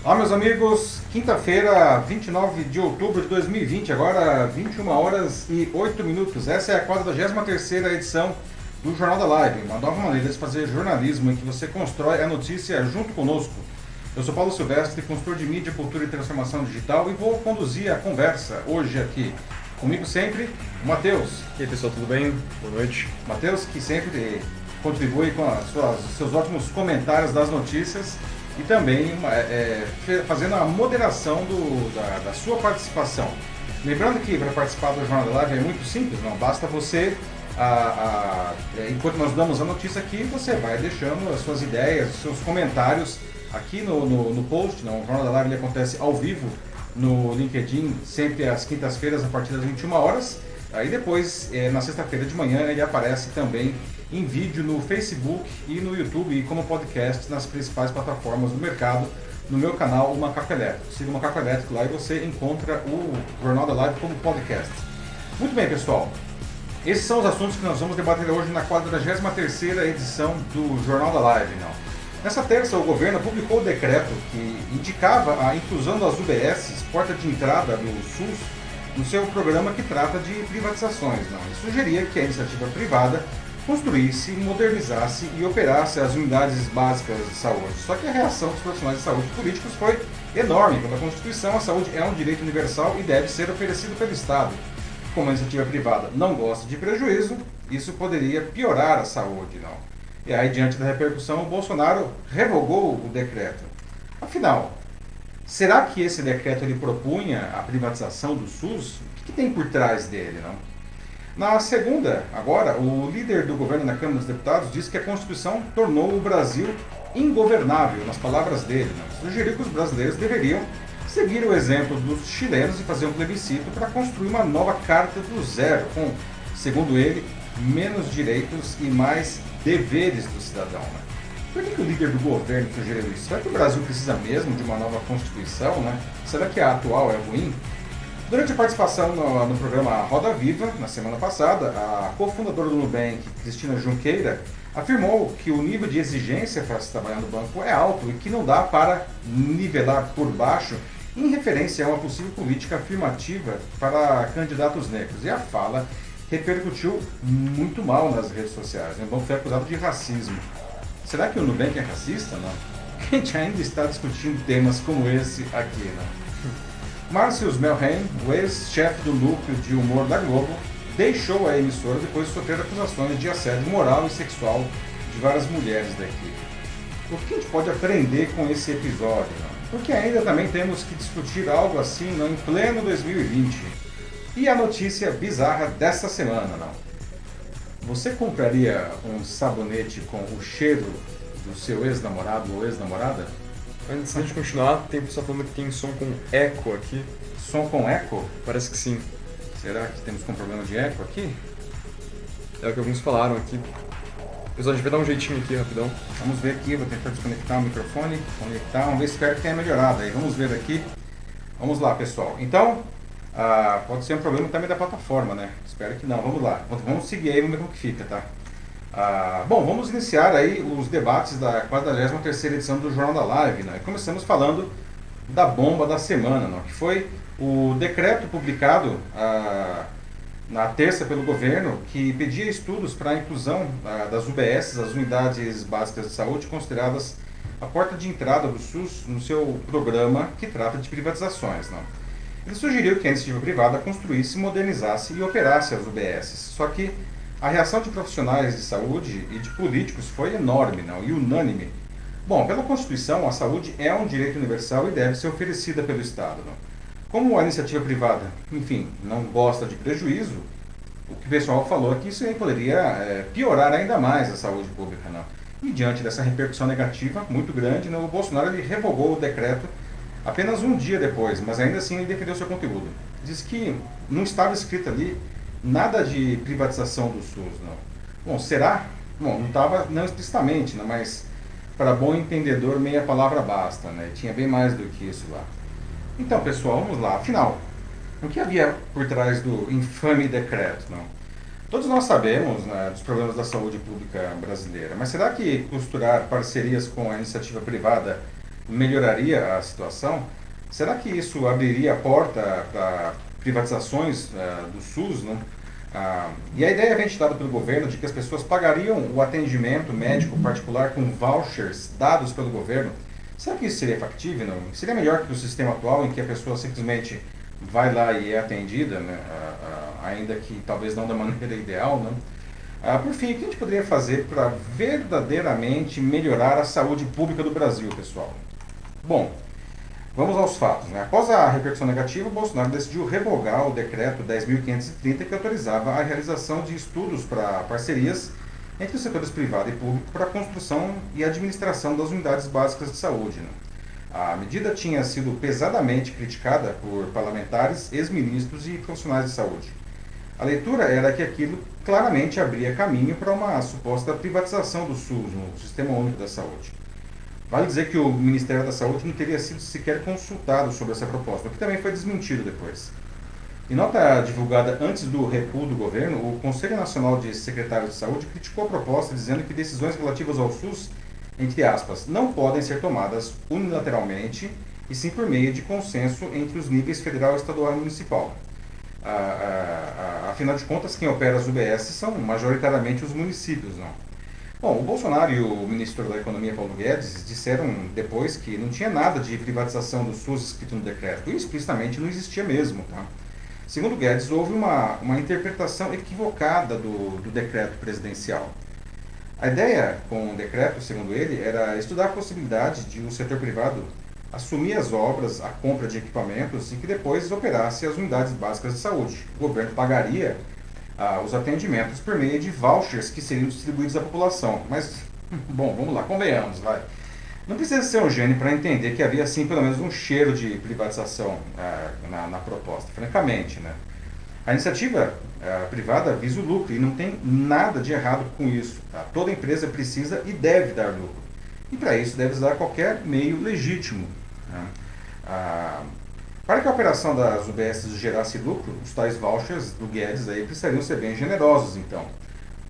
Olá, meus amigos, quinta-feira, 29 de outubro de 2020, agora 21 horas e 8 minutos. Essa é a 43ª edição do Jornal da Live, uma nova maneira de fazer jornalismo em que você constrói a notícia junto conosco. Eu sou Paulo Silvestre, consultor de mídia, cultura e transformação digital, e vou conduzir a conversa hoje aqui. Comigo sempre, o Matheus. E aí, pessoal, tudo bem? Boa noite. Matheus, que sempre contribui com seus ótimos comentários das notícias e também fazendo a moderação da sua participação. Lembrando que para participar do Jornal da Live é muito simples, não basta você, enquanto nós damos a notícia aqui, você vai deixando as suas ideias, os seus comentários aqui no post. Não? O Jornal da Live ele acontece ao vivo no LinkedIn, sempre às quintas-feiras, a partir das 21 horas. Aí depois, na sexta-feira de manhã, ele aparece também em vídeo no Facebook e no YouTube e como podcast nas principais plataformas do mercado, no meu canal, o Macaco Elétrico. Siga o Macaco Elétrico lá e você encontra o Jornal da Live como podcast. Muito bem, pessoal. Esses são os assuntos que nós vamos debater hoje na 43ª edição do Jornal da Live. Não. Nessa terça, o governo publicou o decreto que indicava a inclusão das UBSs, porta de entrada do SUS, no seu programa que trata de privatizações. Não. E sugeria que a iniciativa privada construísse, modernizasse e operasse as unidades básicas de saúde. Só que a reação dos profissionais de saúde políticos foi enorme. Pela Constituição, a saúde é um direito universal e deve ser oferecido pelo Estado. Como a iniciativa privada não gosta de prejuízo, isso poderia piorar a saúde. Não. E aí, diante da repercussão, o Bolsonaro revogou o decreto. Afinal, será que esse decreto ele propunha a privatização do SUS? O que tem por trás dele, não? Na segunda, agora, o líder do governo na Câmara dos Deputados disse que a Constituição tornou o Brasil ingovernável, nas palavras dele. Não? Sugeriu que os brasileiros deveriam seguir o exemplo dos chilenos e fazer um plebiscito para construir uma nova carta do zero, com, segundo ele, menos direitos e mais deveres do cidadão. Né? Por que o líder do governo sugeriu isso? Será que o Brasil precisa mesmo de uma nova Constituição? Né? Será que a atual é ruim? Durante a participação no programa Roda Viva, na semana passada, a cofundadora do Nubank, Cristina Junqueira, afirmou que o nível de exigência para se trabalhar no banco é alto e que não dá para nivelar por baixo em referência a uma possível política afirmativa para candidatos negros. E a fala repercutiu muito mal nas redes sociais. O banco foi acusado de racismo. Será que o Nubank é racista? Não? A gente ainda está discutindo temas como esse aqui, não? Márcio Smelheim, o ex-chefe do núcleo de humor da Globo, deixou a emissora depois de sofrer acusações de assédio moral e sexual de várias mulheres da equipe. O que a gente pode aprender com esse episódio? Não? Porque ainda também temos que discutir algo assim não, em pleno 2020. E a notícia bizarra dessa semana, não? Você compraria um sabonete com o cheiro do seu ex-namorado ou ex-namorada? Antes de continuar, tem pessoal falando que tem som com eco aqui. Som com eco? Parece que sim. Será que temos com problema de eco aqui? É o que alguns falaram aqui. Pessoal, a gente vai dar um jeitinho aqui, rapidão. Vamos ver aqui, vou tentar desconectar o microfone, conectar, vamos ver se espero que tenha melhorado. Aí vamos ver aqui. Vamos lá, pessoal. Então, pode ser um problema também da plataforma, né? Espero que não. Vamos lá. Vamos seguir aí, vamos ver como que fica, tá? Bom, vamos iniciar aí os debates da 43ª edição do Jornal da Live, né? Começamos falando da bomba da semana, não? Que foi o decreto publicado na terça pelo governo que pedia estudos para a inclusão das UBSs, as Unidades Básicas de Saúde, consideradas a porta de entrada do SUS no seu programa que trata de privatizações, não? Ele sugeriu que a iniciativa privada construísse, modernizasse e operasse as UBSs, só que a reação de profissionais de saúde e de políticos foi enorme, não? E unânime. Bom, pela Constituição, a saúde é um direito universal e deve ser oferecida pelo Estado. Não? Como a iniciativa privada, enfim, não gosta de prejuízo, o que o pessoal falou é que isso aí poderia piorar ainda mais a saúde pública. Não? E diante dessa repercussão negativa muito grande, não, o Bolsonaro ele revogou o decreto apenas um dia depois, mas ainda assim ele defendeu seu conteúdo. Diz que não estava escrito ali nada de privatização do SUS, não. Bom, será? Bom, não estava não explicitamente, né, mas para bom entendedor meia palavra basta, né? Tinha bem mais do que isso lá. Então, pessoal, vamos lá. Afinal, o que havia por trás do infame decreto, não? Todos nós sabemos, né, dos problemas da saúde pública brasileira, mas será que costurar parcerias com a iniciativa privada melhoraria a situação, será que isso abriria a porta para privatizações do SUS, né? E a ideia ventilada pelo governo de que as pessoas pagariam o atendimento médico particular com vouchers dados pelo governo, será que isso seria factível? Não? Seria melhor que o sistema atual em que a pessoa simplesmente vai lá e é atendida, né? Ainda que talvez não da maneira ideal, né? Por fim, o que a gente poderia fazer para verdadeiramente melhorar a saúde pública do Brasil, pessoal? Bom, vamos aos fatos, né? Após a repercussão negativa, Bolsonaro decidiu revogar o decreto 10.530 que autorizava a realização de estudos para parcerias entre os setores privado e público para a construção e administração das unidades básicas de saúde, né? A medida tinha sido pesadamente criticada por parlamentares, ex-ministros e profissionais de saúde. A leitura era que aquilo claramente abria caminho para uma suposta privatização do SUS, no Sistema Único da Saúde. Vale dizer que o Ministério da Saúde não teria sido sequer consultado sobre essa proposta, o que também foi desmentido depois. Em nota divulgada antes do recuo do governo, o Conselho Nacional de Secretários de Saúde criticou a proposta, dizendo que decisões relativas ao SUS, entre aspas, não podem ser tomadas unilateralmente e sim por meio de consenso entre os níveis federal, estadual e municipal. Afinal de contas, quem opera as UBS são majoritariamente os municípios, não? Bom, o Bolsonaro e o ministro da Economia, Paulo Guedes, disseram depois que não tinha nada de privatização do SUS escrito no decreto. Isso explicitamente não existia mesmo, tá? Segundo Guedes, houve uma interpretação equivocada do decreto presidencial. A ideia com o decreto, segundo ele, era estudar a possibilidade de o setor privado assumir as obras, a compra de equipamentos e que depois operasse as unidades básicas de saúde. O governo pagaria os atendimentos por meio de vouchers que seriam distribuídos à população. Mas, bom, vamos lá, convenhamos, vai. Não precisa ser um gênio para entender que havia, sim, pelo menos um cheiro de privatização na proposta, francamente, né? A iniciativa privada visa o lucro e não tem nada de errado com isso, tá? Toda empresa precisa e deve dar lucro. E para isso deve usar qualquer meio legítimo, né? Para que a operação das UBS gerasse lucro, os tais vouchers do Guedes aí precisariam ser bem generosos, então.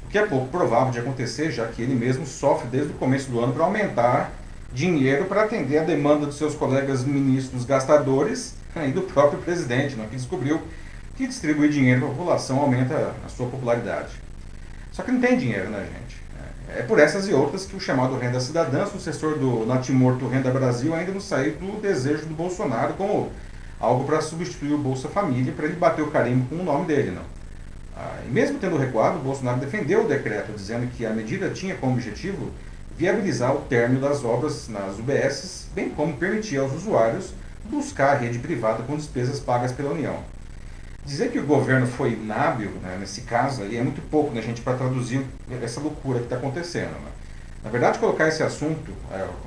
O que é pouco provável de acontecer, já que ele mesmo sofre desde o começo do ano para aumentar dinheiro para atender a demanda dos seus colegas ministros gastadores e do próprio presidente, né, que descobriu que distribuir dinheiro para a população aumenta a sua popularidade. Só que não tem dinheiro, né, gente? É por essas e outras que o chamado Renda Cidadã, sucessor do natimorto Renda Brasil, ainda não saiu do desejo do Bolsonaro como algo para substituir o Bolsa Família, para ele bater o carimbo com o nome dele, não. E mesmo tendo recuado, o Bolsonaro defendeu o decreto, dizendo que a medida tinha como objetivo viabilizar o término das obras nas UBSs, bem como permitir aos usuários buscar a rede privada com despesas pagas pela União. Dizer que o governo foi inábil, né, nesse caso aí, é muito pouco, né, gente, para traduzir essa loucura que está acontecendo, né? Na verdade, colocar esse assunto,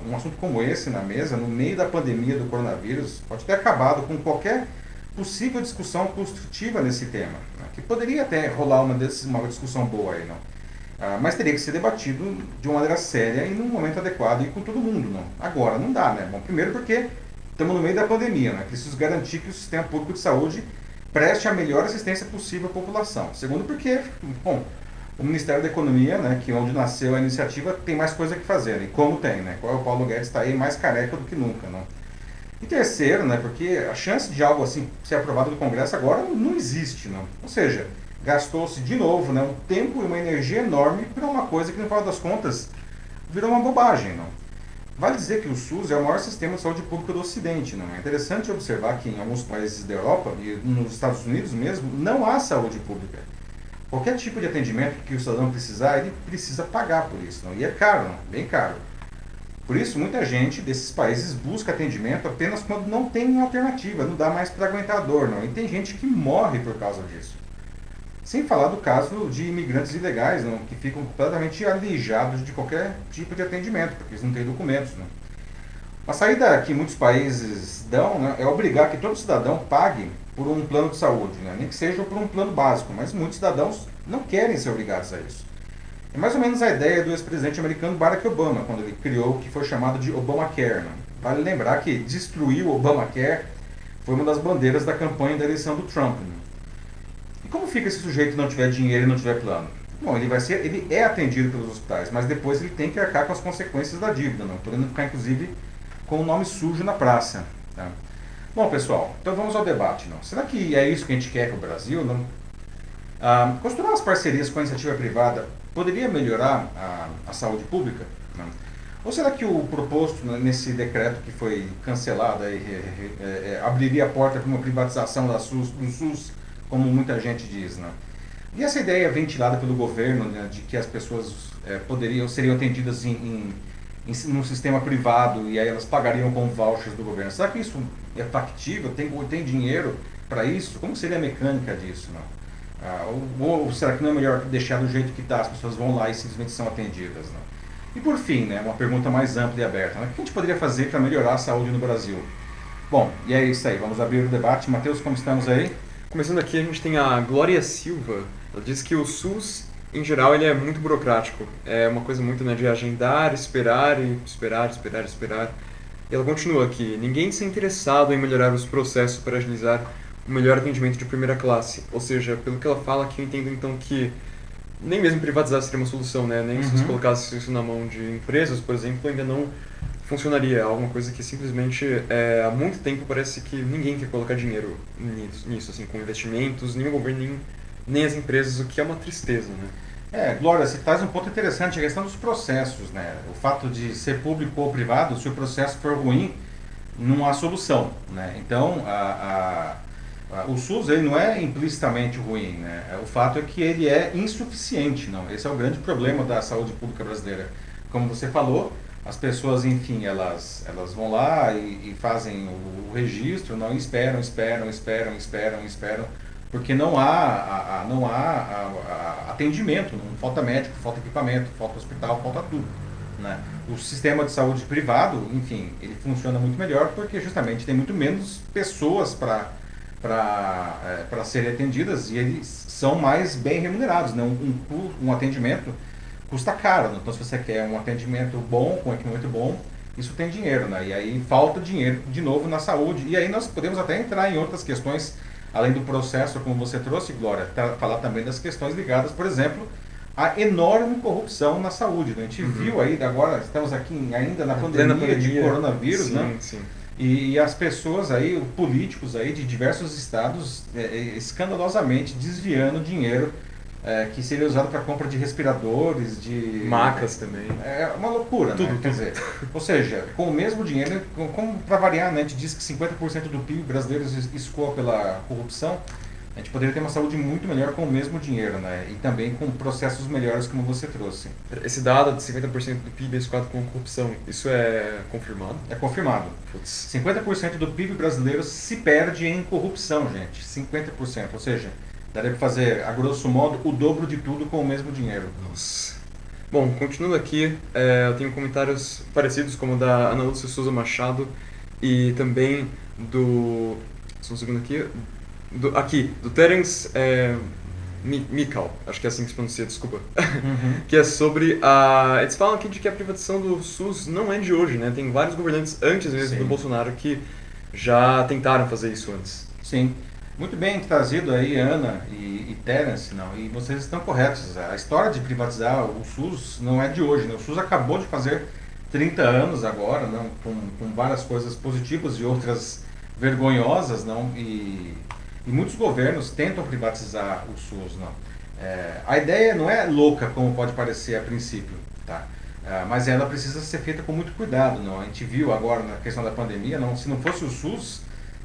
um assunto como esse na mesa, no meio da pandemia do coronavírus, pode ter acabado com qualquer possível discussão construtiva nesse tema, né, que poderia até rolar uma discussão boa aí, não? Mas teria que ser debatido de uma maneira séria e num momento adequado e com todo mundo, não? Agora, não dá, né? Bom, primeiro porque estamos no meio da pandemia, né? Preciso garantir que o sistema público de saúde preste a melhor assistência possível à população. Segundo porque, bom, o Ministério da Economia, né, que é onde nasceu a iniciativa, tem mais coisa que fazer, né? E como tem, né? O Paulo Guedes está aí mais careca do que nunca, não? E terceiro, né, porque a chance de algo assim ser aprovado no Congresso agora não existe, não? Ou seja, gastou-se de novo, né, um tempo e uma energia enorme para uma coisa que, no final das contas, virou uma bobagem, não? Vale dizer que o SUS é o maior sistema de saúde pública do Ocidente, não é? É interessante observar que em alguns países da Europa e nos Estados Unidos mesmo, não há saúde pública. Qualquer tipo de atendimento que o cidadão precisar, ele precisa pagar por isso, não? E é caro, não? Bem caro. Por isso, muita gente desses países busca atendimento apenas quando não tem alternativa, não dá mais para aguentar a dor, não? E tem gente que morre por causa disso. Sem falar do caso de imigrantes ilegais, não, que ficam completamente aleijados de qualquer tipo de atendimento, porque eles não têm documentos. Não. Uma saída que muitos países dão, né, é obrigar que todo cidadão pague por um plano de saúde, né, nem que seja por um plano básico, mas muitos cidadãos não querem ser obrigados a isso. É mais ou menos a ideia do ex-presidente americano Barack Obama, quando ele criou o que foi chamado de Obamacare. Né. Vale lembrar que destruir o Obamacare foi uma das bandeiras da campanha da eleição do Trump. Né. Como fica se o sujeito não tiver dinheiro e não tiver plano? Bom, ele é atendido pelos hospitais, mas depois ele tem que arcar com as consequências da dívida, não? Podendo ficar, inclusive, com o nome sujo na praça. Tá? Bom, pessoal, então vamos ao debate. Não? Será que é isso que a gente quer para o Brasil? Não? Costurar as parcerias com a iniciativa privada poderia melhorar a saúde pública? Não? Ou será que o proposto nesse decreto que foi cancelado abriria a porta para uma privatização do SUS, como muita gente diz? Não? E essa ideia ventilada pelo governo, né, de que as pessoas seriam atendidas num sistema privado e aí elas pagariam com vouchers do governo. Será que isso é factível? Tem dinheiro para isso? Como seria a mecânica disso? Não? Ou será que não é melhor deixar do jeito que está? As pessoas vão lá e simplesmente são atendidas? Não? E por fim, né, uma pergunta mais ampla e aberta. Né? O que a gente poderia fazer para melhorar a saúde no Brasil? Bom, e é isso aí. Vamos abrir o debate. Matheus, como estamos aí? Começando aqui, a gente tem a Glória Silva. Ela diz que o SUS, em geral, ele é muito burocrático. É uma coisa muito, né, de agendar, esperar. E ela continua aqui. Ninguém se é interessado em melhorar os processos para agilizar o melhor atendimento de primeira classe. Ou seja, pelo que ela fala aqui, eu entendo então que nem mesmo privatizar seria uma solução, né? Nem se colocasse isso na mão de empresas, por exemplo, ainda não funcionaria. Alguma coisa que simplesmente há muito tempo parece que ninguém quer colocar dinheiro nisso, assim, com investimentos, nem o governo, nem as empresas, o que é uma tristeza, né? Glória, você traz um ponto interessante, a questão dos processos, né? O fato de ser público ou privado, se o processo for ruim, não há solução, né? Então, o SUS ele não é implicitamente ruim, né? O fato é que ele é insuficiente, não? Esse é o grande problema da saúde pública brasileira. Como você falou, as pessoas, enfim, elas vão lá e fazem o registro, não esperam, porque não há atendimento, não falta médico, falta equipamento, falta hospital, falta tudo, né? O sistema de saúde privado, enfim, ele funciona muito melhor porque justamente tem muito menos pessoas para serem atendidas e eles são mais bem remunerados, né? Um atendimento custa caro, né? Então se você quer um atendimento bom, com equipamento bom, isso tem dinheiro, né? E aí falta dinheiro de novo na saúde. E aí nós podemos até entrar em outras questões, além do processo, como você trouxe, Glória, falar também das questões ligadas, por exemplo, à enorme corrupção na saúde, né? A gente viu aí, agora estamos aqui ainda na pandemia de coronavírus, sim, né? Sim. E as pessoas aí, os políticos aí de diversos estados, escandalosamente desviando dinheiro que seria usado para compra de respiradores, de macas também. É uma loucura, tudo, né? Quer dizer, ou seja, com o mesmo dinheiro, como para variar, né? A gente diz que 50% do PIB brasileiro escoa pela corrupção. A gente poderia ter uma saúde muito melhor com o mesmo dinheiro, né? E também com processos melhores, como você trouxe. Esse dado de 50% do PIB escoado com corrupção, isso é confirmado? É confirmado. Putz. 50% do PIB brasileiro se perde em corrupção, gente. 50%. Ou seja, daria para fazer, a grosso modo, o dobro de tudo com o mesmo dinheiro. Nossa. Bom, continuando aqui, eu tenho comentários parecidos como o da Ana Lúcia Souza Machado e também do... Só um segundo aqui. Do Terence Mikal, acho que é assim que se pronuncia, desculpa. Que é sobre eles falam aqui de que a privatização do SUS não é de hoje, né? Tem vários governantes antes mesmo do Bolsonaro que já tentaram fazer isso antes. Sim. Muito bem trazido aí, Ana e Terence, não? E vocês estão corretos. A história de privatizar o SUS não é de hoje, né? O SUS acabou de fazer 30 anos agora, não? Com várias coisas positivas e outras vergonhosas, não? E muitos governos tentam privatizar o SUS, não? A ideia não é louca, como pode parecer a princípio, tá? Mas ela precisa ser feita com muito cuidado, não? A gente viu agora na questão da pandemia, não? Se não fosse o SUS,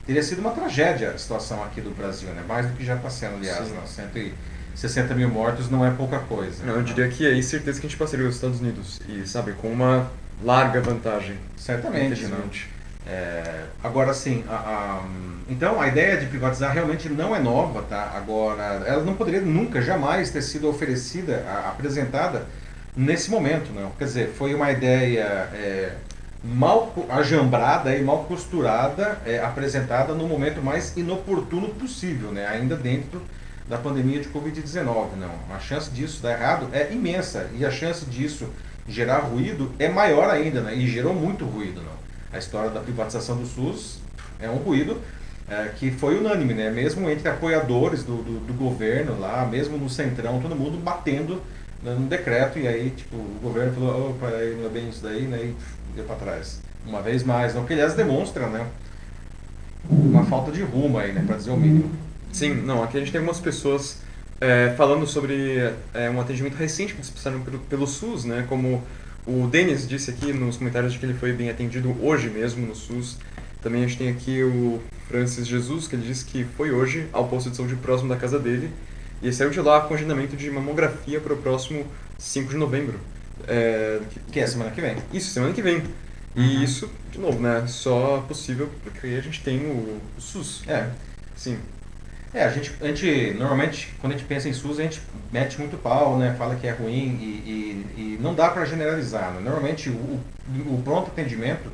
teria sido uma tragédia a situação aqui do Brasil, né? Mais do que já está sendo, aliás, não? 160 mil mortos não é pouca coisa. Não, eu diria que aí certeza que a gente passaria os Estados Unidos e, sabe, com uma larga vantagem. Certamente, não? Agora sim, então a ideia de privatizar realmente não é nova, tá? Agora, ela não poderia nunca, jamais ter sido oferecida, apresentada nesse momento, não? Quer dizer, foi uma ideia mal ajambrada e mal costurada, apresentada no momento mais inoportuno possível, né? Ainda dentro da pandemia de Covid-19, não? A chance disso dar errado é imensa e a chance disso gerar ruído é maior ainda, né? E gerou muito ruído, não? A história da privatização do SUS é um ruído que foi unânime, né? Mesmo entre apoiadores do governo lá, mesmo no Centrão, todo mundo batendo no decreto, e aí tipo, o governo falou, opa, não é bem isso daí, né? E deu para trás. uma vez mais, o que aliás demonstra, né, uma falta de rumo aí, né, para dizer o mínimo. Sim, não, aqui a gente tem algumas pessoas falando sobre um atendimento recente que eles passaram pelo SUS, né? Como o Denis disse aqui nos comentários de que ele foi bem atendido hoje mesmo no SUS. Também a gente tem aqui o Francis Jesus, que ele disse que foi hoje ao posto de saúde próximo da casa dele e saiu de lá com agendamento de mamografia para o próximo 5 de novembro. Que é semana que vem. Isso, semana que vem. E isso, de novo, né? Só possível porque a gente tem o SUS. É. Sim. A gente normalmente, quando a gente pensa em SUS, a gente mete muito pau, né? Fala que é ruim e não dá para generalizar, né? Normalmente o pronto atendimento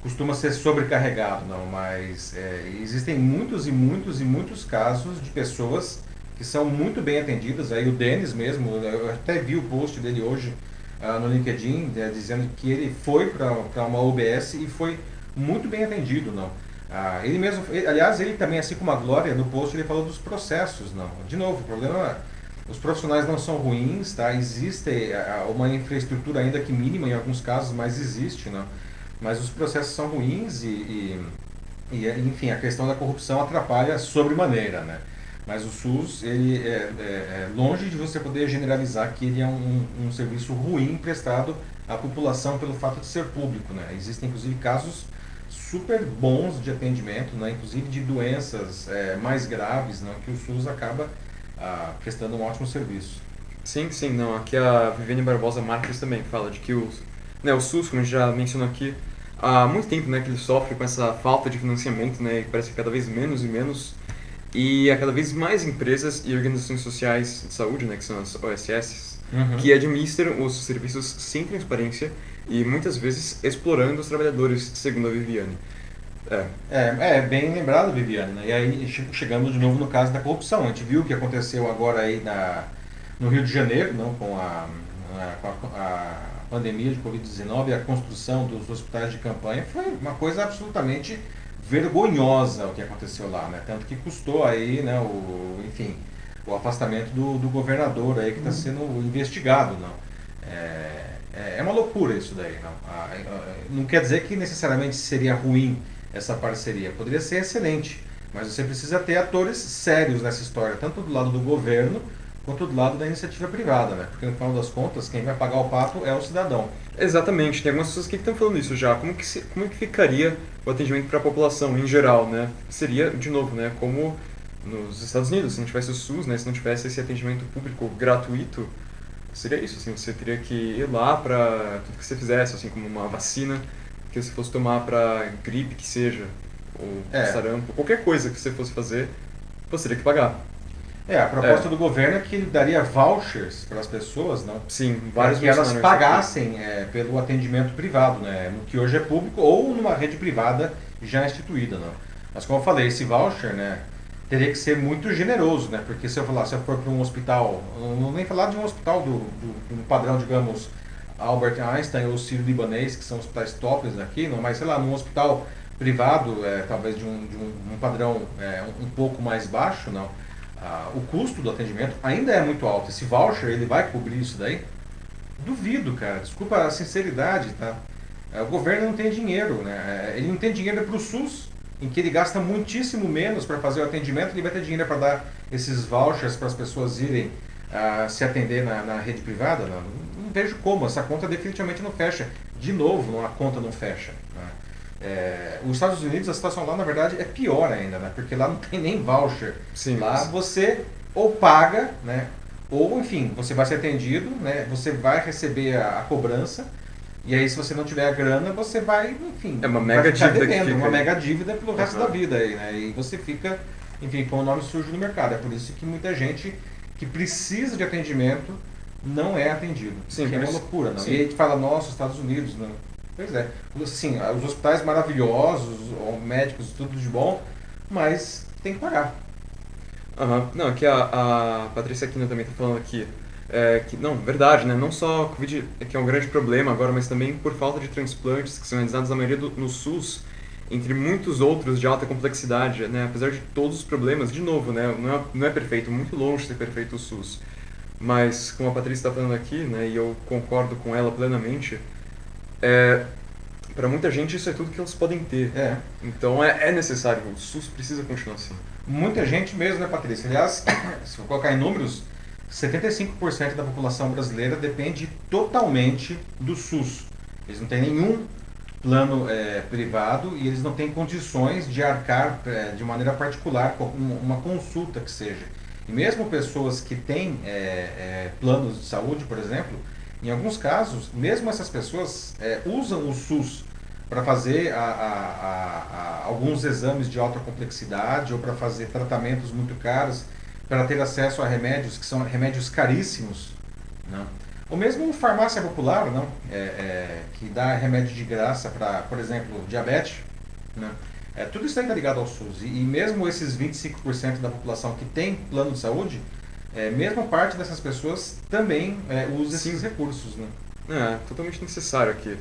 costuma ser sobrecarregado, não, mas existem muitos e muitos e muitos casos de pessoas que são muito bem atendidas. Aí o Denis mesmo, eu até vi o post dele hoje no LinkedIn, dizendo que ele foi para uma UBS e foi muito bem atendido, não. Ele mesmo, aliás, ele também, assim como a Glória, no post ele falou dos processos, não. De novo, o problema os profissionais não são ruins, tá? Existe uma infraestrutura ainda que mínima em alguns casos, mas existe, não. Mas os processos são ruins enfim, a questão da corrupção atrapalha sobremaneira, né? Mas o SUS, ele é longe de você poder generalizar que ele é um serviço ruim prestado à população pelo fato de ser público, né? Existem, inclusive, casos super bons de atendimento, né? Inclusive de doenças mais graves, né? Que o SUS acaba prestando um ótimo serviço. Sim, sim, não. Aqui a Viviane Barbosa Marques também fala de que o SUS, como a gente já mencionou aqui, há muito tempo, né, que ele sofre com essa falta de financiamento, né, e parece que cada vez menos e menos, e há cada vez mais empresas e organizações sociais de saúde, né, que são as OSS, que administram os serviços sem transparência e muitas vezes explorando os trabalhadores, segundo a Viviane. Bem lembrado, Viviane, né? E aí chegamos de novo no caso da corrupção. A gente viu o que aconteceu agora aí no Rio de Janeiro, não, com a pandemia de Covid-19 e a construção dos hospitais de campanha. Foi uma coisa absolutamente vergonhosa o que aconteceu lá, né? Tanto que custou aí, né, enfim, o afastamento do governador aí que está sendo investigado, não. É uma loucura isso daí, não. Não quer dizer que necessariamente seria ruim essa parceria, poderia ser excelente, mas você precisa ter atores sérios nessa história, tanto do lado do governo quanto do lado da iniciativa privada, né? Porque no final das contas, quem vai pagar o pato é o cidadão. Exatamente, tem algumas pessoas que estão falando isso já. Como que ficaria o atendimento para a população em geral, né? Seria, de novo, né, como nos Estados Unidos, se não tivesse o SUS, né, se não tivesse esse atendimento público gratuito, seria isso, assim, você teria que ir lá para tudo que você fizesse, assim, como uma vacina que você fosse tomar para gripe que seja, ou sarampo, qualquer coisa que você fosse fazer, você teria que pagar. A proposta do governo é que ele daria vouchers para as pessoas, não? Sim, Para vários que elas mencionaram pagassem pelo atendimento privado, né? No que hoje é público ou numa rede privada já instituída, não? Mas como eu falei, esse voucher, né, teria que ser muito generoso, né? Porque se eu for para um hospital, não vou nem falar de um hospital do padrão, digamos, Albert Einstein ou Sírio-Libanês, que são hospitais tops aqui, não, mas sei lá, num hospital privado, talvez de um padrão um pouco mais baixo, não. O custo do atendimento ainda é muito alto. Esse voucher, ele vai cobrir isso daí? Duvido, cara. Desculpa a sinceridade, tá? O governo não tem dinheiro, né? Ele não tem dinheiro para o SUS, em que ele gasta muitíssimo menos para fazer o atendimento, ele vai ter dinheiro para dar esses vouchers para as pessoas irem se atender na rede privada? Não vejo como. Essa conta definitivamente não fecha. De novo, a conta não fecha, né? Os Estados Unidos, a situação lá, na verdade, é pior ainda, né? Porque lá não tem nem voucher. Sim, lá você ou paga, né? Ou, enfim, você vai ser atendido, né? Você vai receber a cobrança. E aí, se você não tiver a grana, você vai, enfim... É uma mega dívida devendo, que fica uma aí. mega dívida pelo resto da vida aí, né? E você fica, enfim, com o nome sujo no mercado. É por isso que muita gente que precisa de atendimento não é atendido. Sim, que é uma loucura, não? sim. E aí a gente fala, nossa, Estados Unidos, não. Pois é. Sim, os hospitais maravilhosos, médicos, tudo de bom, mas tem que pagar. Não, aqui a Patrícia Aquino também está falando aqui. Que, não, verdade, né? Não só a Covid que é um grande problema agora, mas também por falta de transplantes que são realizados na maioria no SUS, entre muitos outros de alta complexidade, né? Apesar de todos os problemas, de novo, né? Não é perfeito, muito longe de ser perfeito o SUS. Mas, como a Patrícia está falando aqui, né? E eu concordo com ela plenamente, para muita gente isso é tudo que eles podem ter. É. Então é necessário, o SUS precisa continuar assim. Muita gente mesmo, né, Patrícia? Aliás, se eu colocar em números, 75% da população brasileira depende totalmente do SUS. Eles não têm nenhum plano privado e eles não têm condições de arcar de maneira particular com uma consulta que seja. E mesmo pessoas que têm planos de saúde, por exemplo, em alguns casos, mesmo essas pessoas usam o SUS para fazer alguns exames de alta complexidade ou para fazer tratamentos muito caros, para ter acesso a remédios que são remédios caríssimos, né? Ou mesmo farmácia popular, não? Que dá remédio de graça para, por exemplo, diabetes, né? Tudo isso aí está ligado ao SUS. E mesmo esses 25% da população que tem plano de saúde, mesmo parte dessas pessoas também usa esses recursos, né? É, totalmente necessário aqui.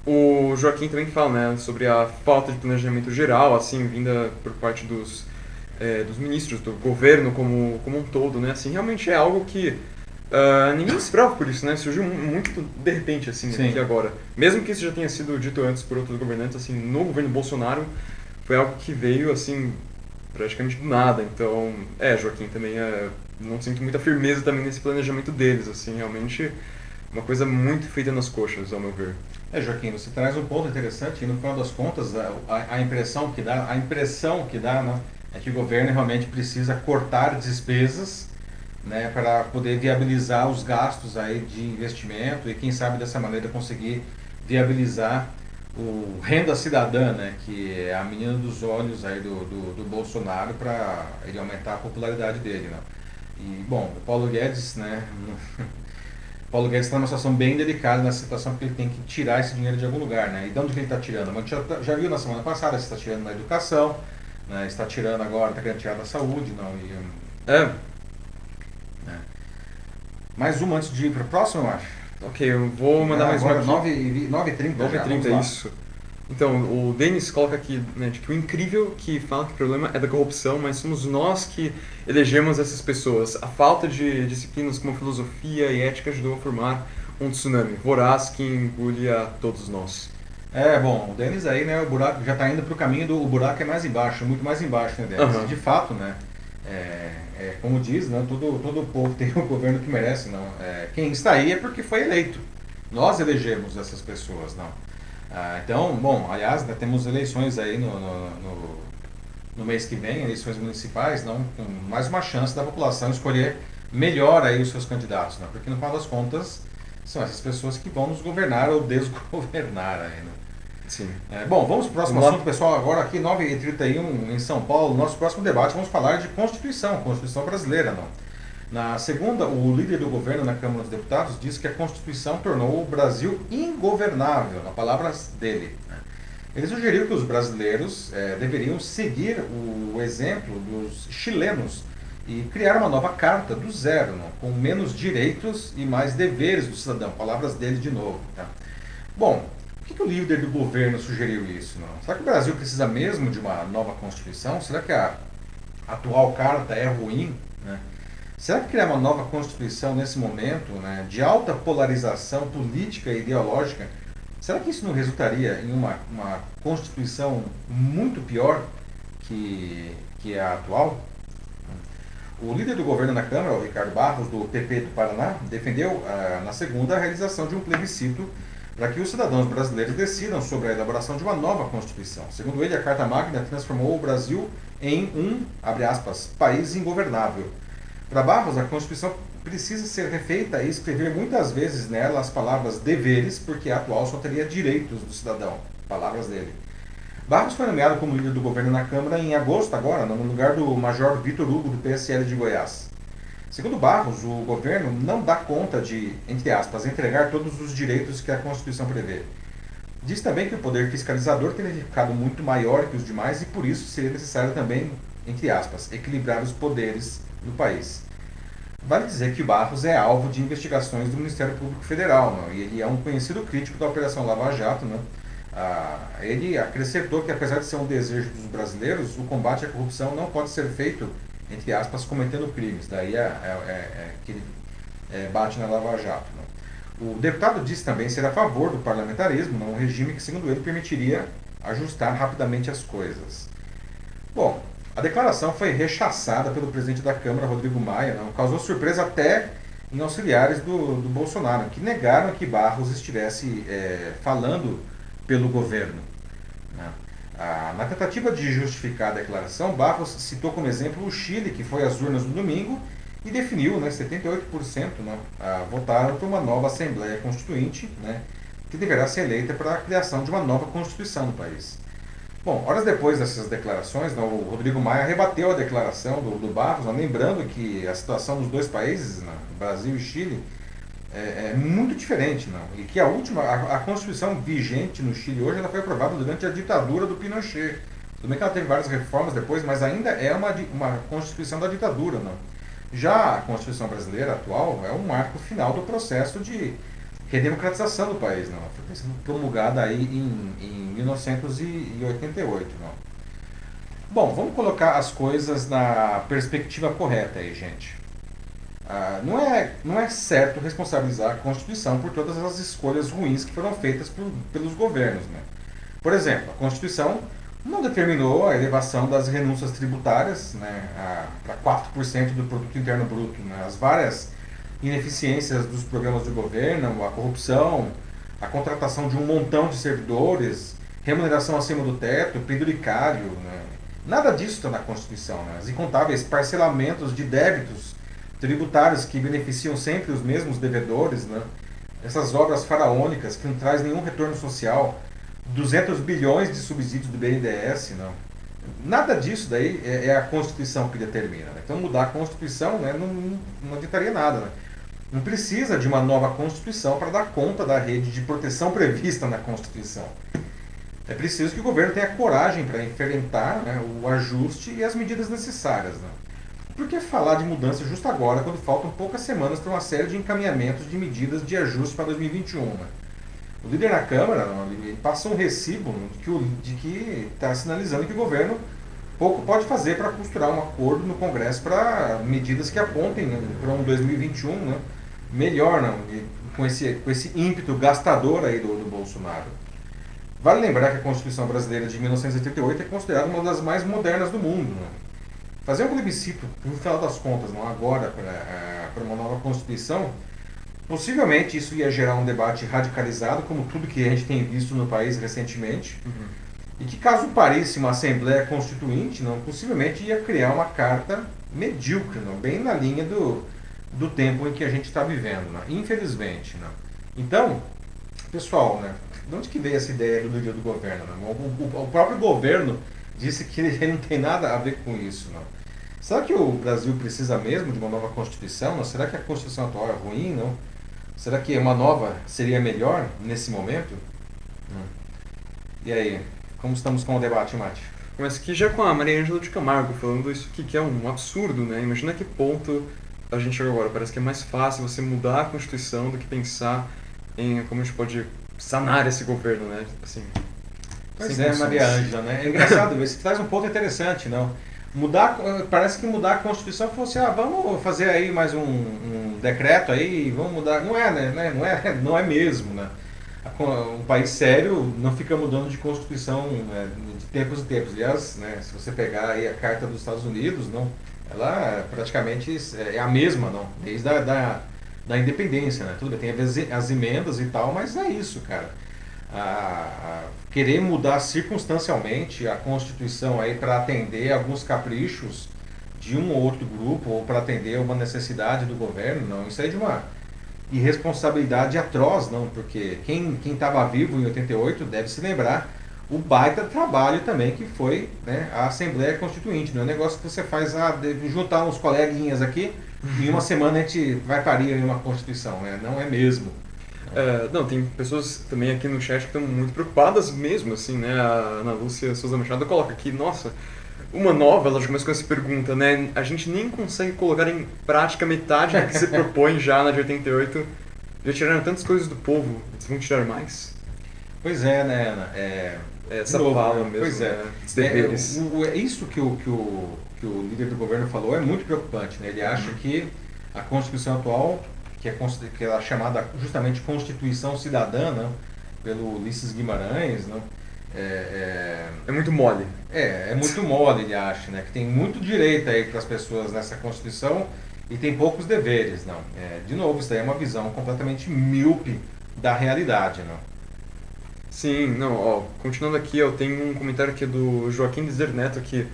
O Joaquim também fala, né, sobre a falta de planejamento geral, assim, vinda por parte dos ministros, do governo como um todo, né, assim, realmente é algo que ninguém esperava por isso, né, surgiu muito de repente, assim, aqui agora. Mesmo que isso já tenha sido dito antes por outros governantes, assim, no governo Bolsonaro, foi algo que veio, assim, praticamente do nada. Então, Joaquim, também não sinto muita firmeza também nesse planejamento deles, assim, realmente uma coisa muito feita nas coxas, ao meu ver. Joaquim, você traz um ponto interessante e no final das contas a impressão que dá, né, é que o governo realmente precisa cortar despesas, né, para poder viabilizar os gastos aí de investimento e quem sabe dessa maneira conseguir viabilizar o renda cidadã, né, que é a menina dos olhos aí do Bolsonaro para ele aumentar a popularidade dele, né? E bom, o Paulo Guedes, né, Paulo Guedes está numa situação bem delicada nessa situação porque ele tem que tirar esse dinheiro de algum lugar, né? E de onde que ele está tirando? A gente já viu na semana passada, está tirando na educação, né? Está tirando agora, está querendo tirar da saúde, não? Mais uma antes de ir para o próximo, eu acho. Ok, eu vou mandar mais uma agora aqui. 9h30 9h30, isso. Então, o Denis coloca aqui, né, de que o incrível que fala que o problema é da corrupção, mas somos nós que elegemos essas pessoas. A falta de disciplinas como filosofia e ética ajudou a formar um tsunami voraz que engole a todos nós. Bom, o Denis aí, né, o buraco já está indo para o caminho o buraco é mais embaixo, muito mais embaixo, né, Denis? Uhum. De fato, né, como diz, né, todo povo tem o governo que merece, não. Quem está aí é porque foi eleito. Nós elegemos essas pessoas, não. Então, bom, aliás, né, temos eleições aí no mês que vem, eleições municipais, não, com mais uma chance da população escolher melhor aí os seus candidatos, né, porque no final das contas são essas pessoas que vão nos governar ou desgovernar aí, né. Sim. Bom, vamos para o próximo assunto, pessoal. Agora aqui, 9h31 em São Paulo, nosso próximo debate, vamos falar de Constituição brasileira, não. Na segunda, o líder do governo na Câmara dos Deputados disse que a Constituição tornou o Brasil ingovernável, nas palavras dele. Ele sugeriu que os brasileiros deveriam seguir o exemplo dos chilenos e criar uma nova carta do zero, não? Com menos direitos e mais deveres do cidadão. Palavras dele de novo. Tá? Bom, por que o líder do governo sugeriu isso? Não? Será que o Brasil precisa mesmo de uma nova Constituição? Será que a atual carta é ruim? Né? Será que criar uma nova Constituição nesse momento, né, de alta polarização política e ideológica, será que isso não resultaria em uma Constituição muito pior que a atual? O líder do governo na Câmara, o Ricardo Barros, do PP do Paraná, defendeu na segunda a realização de um plebiscito para que os cidadãos brasileiros decidam sobre a elaboração de uma nova Constituição. Segundo ele, a Carta Magna transformou o Brasil em abre aspas, país ingovernável. Para Barros, a Constituição precisa ser refeita e escrever muitas vezes nela as palavras deveres, porque a atual só teria direitos do cidadão. Palavras dele. Barros foi nomeado como líder do governo na Câmara em agosto agora, no lugar do Major Vitor Hugo, do PSL de Goiás. Segundo Barros, o governo não dá conta de, entre aspas, entregar todos os direitos que a Constituição prevê. Diz também que o poder fiscalizador teria ficado muito maior que os demais e por isso seria necessário também, entre aspas, equilibrar os poderes no país. Vale dizer que Barros é alvo de investigações do Ministério Público Federal, não? E ele é um conhecido crítico da Operação Lava Jato. Não? Ele acrescentou que, apesar de ser um desejo dos brasileiros, o combate à corrupção não pode ser feito, entre aspas, cometendo crimes. Daí que ele bate na Lava Jato. Não? O deputado disse também ser a favor do parlamentarismo, um regime que, segundo ele, permitiria ajustar rapidamente as coisas. Bom, a declaração foi rechaçada pelo presidente da Câmara, Rodrigo Maia, causou surpresa até em auxiliares do Bolsonaro, que negaram que Barros estivesse falando pelo governo. Né? Na tentativa de justificar a declaração, Barros citou como exemplo o Chile, que foi às urnas no domingo e definiu, 78% votaram por uma nova Assembleia Constituinte, que deverá ser eleita para a criação de uma nova Constituição no país. Bom, horas depois dessas declarações, o Rodrigo Maia rebateu a declaração do Barros, lembrando que a situação dos dois países, Brasil e Chile, é muito diferente, e que a Constituição vigente no Chile hoje ela foi aprovada durante a ditadura do Pinochet. Tudo bem que ela teve várias reformas depois, mas ainda é uma Constituição da ditadura. Já a Constituição brasileira atual é um marco final do processo de redemocratização do país. Foi sendo promulgada aí em 1988. Bom, vamos colocar as coisas na perspectiva correta aí, gente. Não é certo responsabilizar a Constituição por todas as escolhas ruins que foram feitas pelos governos. Por exemplo, a Constituição não determinou a elevação das renúncias tributárias para 4% do produto interno bruto. As várias ineficiências dos programas de governo, a corrupção, a contratação de um montão de servidores, remuneração acima do teto, penduricário. Nada disso está na Constituição. Os incontáveis parcelamentos de débitos tributários que beneficiam sempre os mesmos devedores. Essas obras faraônicas que não trazem nenhum retorno social. 200 bilhões de subsídios do BNDES, nada disso daí é a Constituição que determina. Então mudar a Constituição não adiantaria nada. Não precisa de uma nova Constituição para dar conta da rede de proteção prevista na Constituição. É preciso que o governo tenha coragem para enfrentar o ajuste e as medidas necessárias. Por que falar de mudança justo agora, quando faltam poucas semanas para uma série de encaminhamentos de medidas de ajuste para 2021? O líder na Câmara ele passou um recibo de que está sinalizando que o governo pouco pode fazer para costurar um acordo no Congresso para medidas que apontem para um 2021 melhor, com esse ímpeto gastador aí do Bolsonaro. Vale lembrar que a Constituição brasileira de 1988 é considerada uma das mais modernas do mundo. Fazer um plebiscito, no final das contas, agora para uma nova Constituição, possivelmente isso ia gerar um debate radicalizado, como tudo que a gente tem visto no país recentemente, e que caso parisse uma Assembleia Constituinte, possivelmente ia criar uma carta medíocre, bem na linha do tempo em que a gente está vivendo, infelizmente. Então, pessoal, de onde que veio essa ideia do líder do governo? O próprio governo disse que ele não tem nada a ver com isso. Será que o Brasil precisa mesmo de uma nova Constituição? Será que a Constituição atual é ruim? Será que uma nova seria melhor nesse momento? E aí, como estamos com o debate, Mate? Começa aqui já com a Maria Ângela de Camargo, falando isso aqui, que é um absurdo, Imagina que ponto a gente chegou agora. Parece que é mais fácil você mudar a Constituição do que pensar em como a gente pode sanar esse governo, Assim, pois é, Maria Ângela, É engraçado, você traz um ponto interessante, parece que mudar a Constituição fosse, vamos fazer aí mais um decreto aí, vamos mudar. Não é, não é mesmo, Um país sério não fica mudando de Constituição de tempos em tempos. Aliás, se você pegar aí a Carta dos Estados Unidos, ela praticamente é a mesma, desde da independência, Tudo bem, tem as emendas e tal, mas é isso, cara. Querer mudar circunstancialmente a Constituição aí para atender alguns caprichos de um ou outro grupo ou para atender uma necessidade do governo, isso aí é de uma irresponsabilidade atroz, porque quem estava vivo em 88 deve se lembrar o baita trabalho também que foi a Assembleia Constituinte. Não é um negócio que você faz, juntar uns coleguinhas aqui e em uma semana a gente vai parir uma Constituição, não é mesmo. Não, tem pessoas também aqui no chat que estão muito preocupadas mesmo, assim, A Ana Lúcia Souza Machado coloca aqui, nossa, uma nova, ela já começa com essa pergunta, A gente nem consegue colocar em prática metade do que se propõe já na de 88. Já tiraram tantas coisas do povo, eles vão tirar mais? Pois é, Ana? Essa fala mesmo, pois dos deveres. Isso que o líder do governo falou é muito preocupante, Ele acha que a Constituição atual, que é a chamada justamente Constituição Cidadã, não? Pelo Ulisses Guimarães, não? É muito mole. É muito mole, ele acha, né? Que tem muito direito aí para as pessoas nessa Constituição e tem poucos deveres, não. De novo, isso daí é uma visão completamente míope da realidade, não. Sim, não, ó, continuando aqui, eu tenho um comentário aqui do Joaquim Dezer Neto, que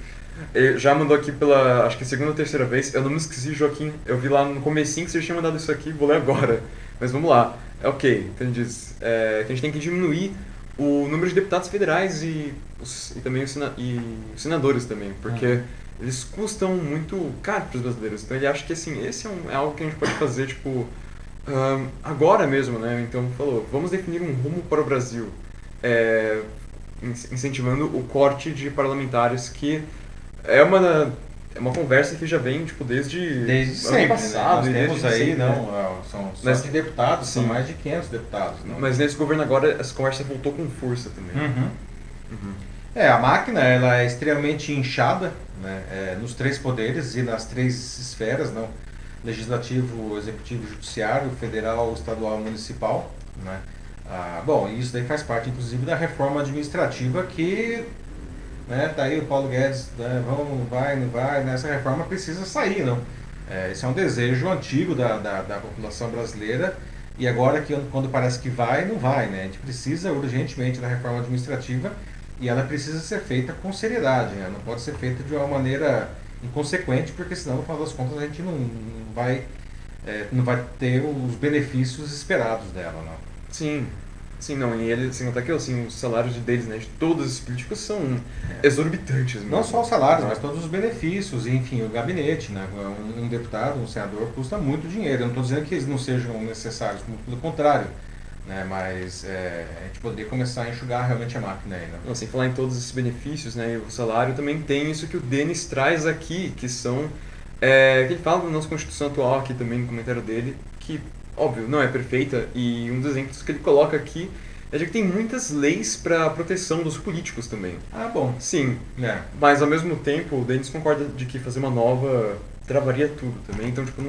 ele já mandou aqui pela, acho que segunda ou terceira vez. Eu não me esqueci, Joaquim, eu vi lá no comecinho que você tinha mandado isso aqui, vou ler agora. Mas vamos lá. Ok, então ele diz que a gente tem que diminuir o número de deputados federais e também os senadores também, porque eles custam muito caro para os brasileiros. Então ele acha que assim, esse é algo que a gente pode fazer, tipo, agora mesmo, né? Então falou, vamos definir um rumo para o Brasil, incentivando o corte de parlamentares, que é uma conversa que já vem tipo desde sempre, ano passado, né? Nós temos aí, sempre, não, né? são só Mas- de deputados, sim. são mais de 500 deputados, não? Mas nesse governo agora essa conversa voltou com força também. Uhum. A máquina ela é extremamente inchada, né, nos três poderes e nas três esferas, não? Legislativo, executivo, judiciário, federal, estadual, municipal, né? Bom, isso daí faz parte, inclusive, da reforma administrativa que, né, tá aí o Paulo Guedes, né, vamos, vai, não vai, né, essa reforma precisa sair, não? Esse é um desejo antigo da população brasileira e agora que quando parece que vai, não vai, né? A gente precisa urgentemente da reforma administrativa e ela precisa ser feita com seriedade, né? Não pode ser feita de uma maneira inconsequente, porque senão, no final das contas, a gente não vai ter os benefícios esperados dela, não? Sim, sim, não, e ele, assim, até que assim, os salários deles, né, de todos os políticos são exorbitantes mesmo. Não só os salários, mas todos os benefícios, e, enfim, o gabinete, né? Um deputado, um senador custa muito dinheiro. Eu não estou dizendo que eles não sejam necessários, muito pelo contrário, né? Mas a gente poderia começar a enxugar realmente a máquina aí, né? Não, sem falar em todos esses benefícios, né, e o salário também tem isso que o Denis traz aqui, que são, que ele fala da nossa Constituição atual aqui também no comentário dele, que, óbvio, não é perfeita, e um dos exemplos que ele coloca aqui é de que tem muitas leis para proteção dos políticos também. Bom. Sim, É. mas ao mesmo tempo o Denis concorda de que fazer uma nova travaria tudo também, então tipo,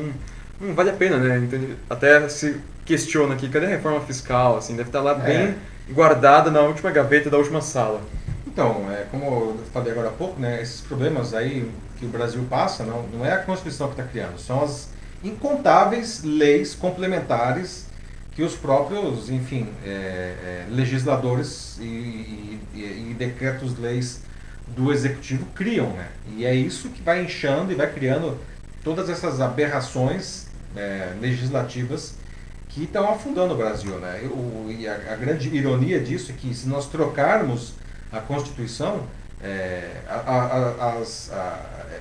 não vale a pena, né? Então ele até se questiona aqui, cadê a reforma fiscal? Assim, deve estar lá bem guardada na última gaveta da última sala. Então, como eu falei agora há pouco, né, esses problemas aí que o Brasil passa, não é a Constituição que está criando, são as incontáveis leis complementares que os próprios, enfim, legisladores e decretos-leis do Executivo criam, né? E é isso que vai inchando e vai criando todas essas aberrações legislativas que estão afundando o Brasil, né? E a grande ironia disso é que se nós trocarmos a Constituição,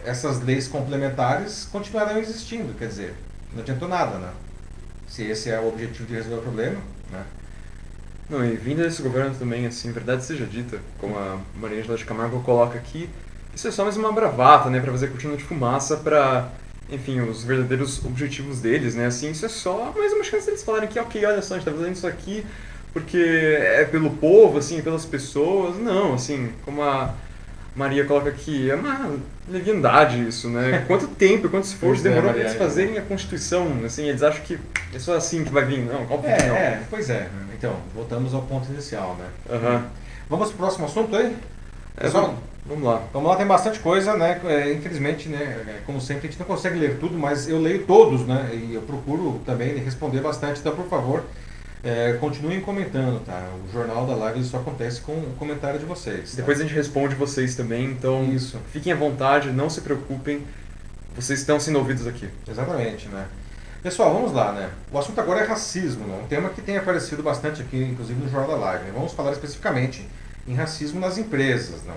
essas leis complementares continuarão existindo, quer dizer, não adiantou nada, né? Se esse é o objetivo de resolver o problema, né? Não, e vindo desse governo também, assim, verdade seja dita, como a Maria Angela de Camargo coloca aqui, isso é só mais uma bravata, né, para fazer cortina de fumaça para, enfim, os verdadeiros objetivos deles, né, assim, isso é só mais uma chance deles falarem que, ok, olha só, a gente tá fazendo isso aqui porque é pelo povo, assim, pelas pessoas. Não, assim, como a Maria coloca aqui, é uma leviandade isso, né? Quanto tempo, quanto esforço demorou para eles fazerem a Constituição, assim, eles acham que é só assim que vai vir. Não, óbvio que não. Pois é. Então, voltamos ao ponto inicial, né? Uhum. Vamos pro próximo assunto aí? Pessoal, vamos lá. Vamos lá, tem bastante coisa, né? Infelizmente, né? Como sempre, a gente não consegue ler tudo, mas eu leio todos, né? E eu procuro também responder bastante, então, por favor, continuem comentando, tá? O Jornal da Live só acontece com o comentário de vocês. Tá? Depois a gente responde vocês também, então Isso. Fiquem à vontade, não se preocupem, vocês estão sendo ouvidos aqui. Exatamente, né? Pessoal, vamos lá, né? O assunto agora é racismo, né? Um tema que tem aparecido bastante aqui, inclusive no Jornal da Live. Né? Vamos falar especificamente em racismo nas empresas, né?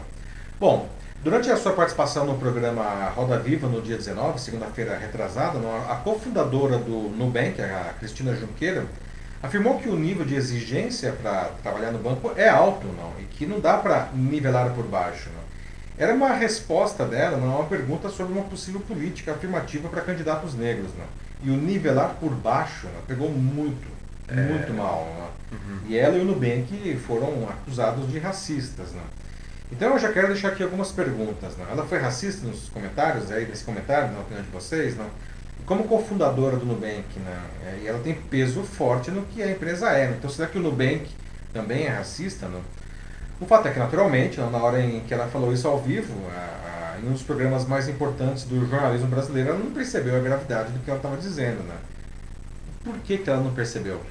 Bom, durante a sua participação no programa Roda Viva no dia 19, segunda-feira retrasada, a cofundadora do Nubank, a Cristina Junqueira, afirmou que o nível de exigência para trabalhar no banco é alto, não, e que não dá para nivelar por baixo. Não. Era uma resposta dela, não, uma pergunta sobre uma possível política afirmativa para candidatos negros. Não. E o nivelar por baixo pegou muito mal. Não. Uhum. E ela e o Nubank foram acusados de racistas. Não. Então eu já quero deixar aqui algumas perguntas. Não. Ela foi racista nos comentários, aí nesse comentário, na opinião de vocês? Não? como cofundadora do Nubank, né, e ela tem peso forte no que a empresa é. Né? Então, será que o Nubank também é racista? Né? O fato é que, naturalmente, na hora em que ela falou isso ao vivo, em um dos programas mais importantes do jornalismo brasileiro, ela não percebeu a gravidade do que ela estava dizendo. Né? Por que ela não percebeu?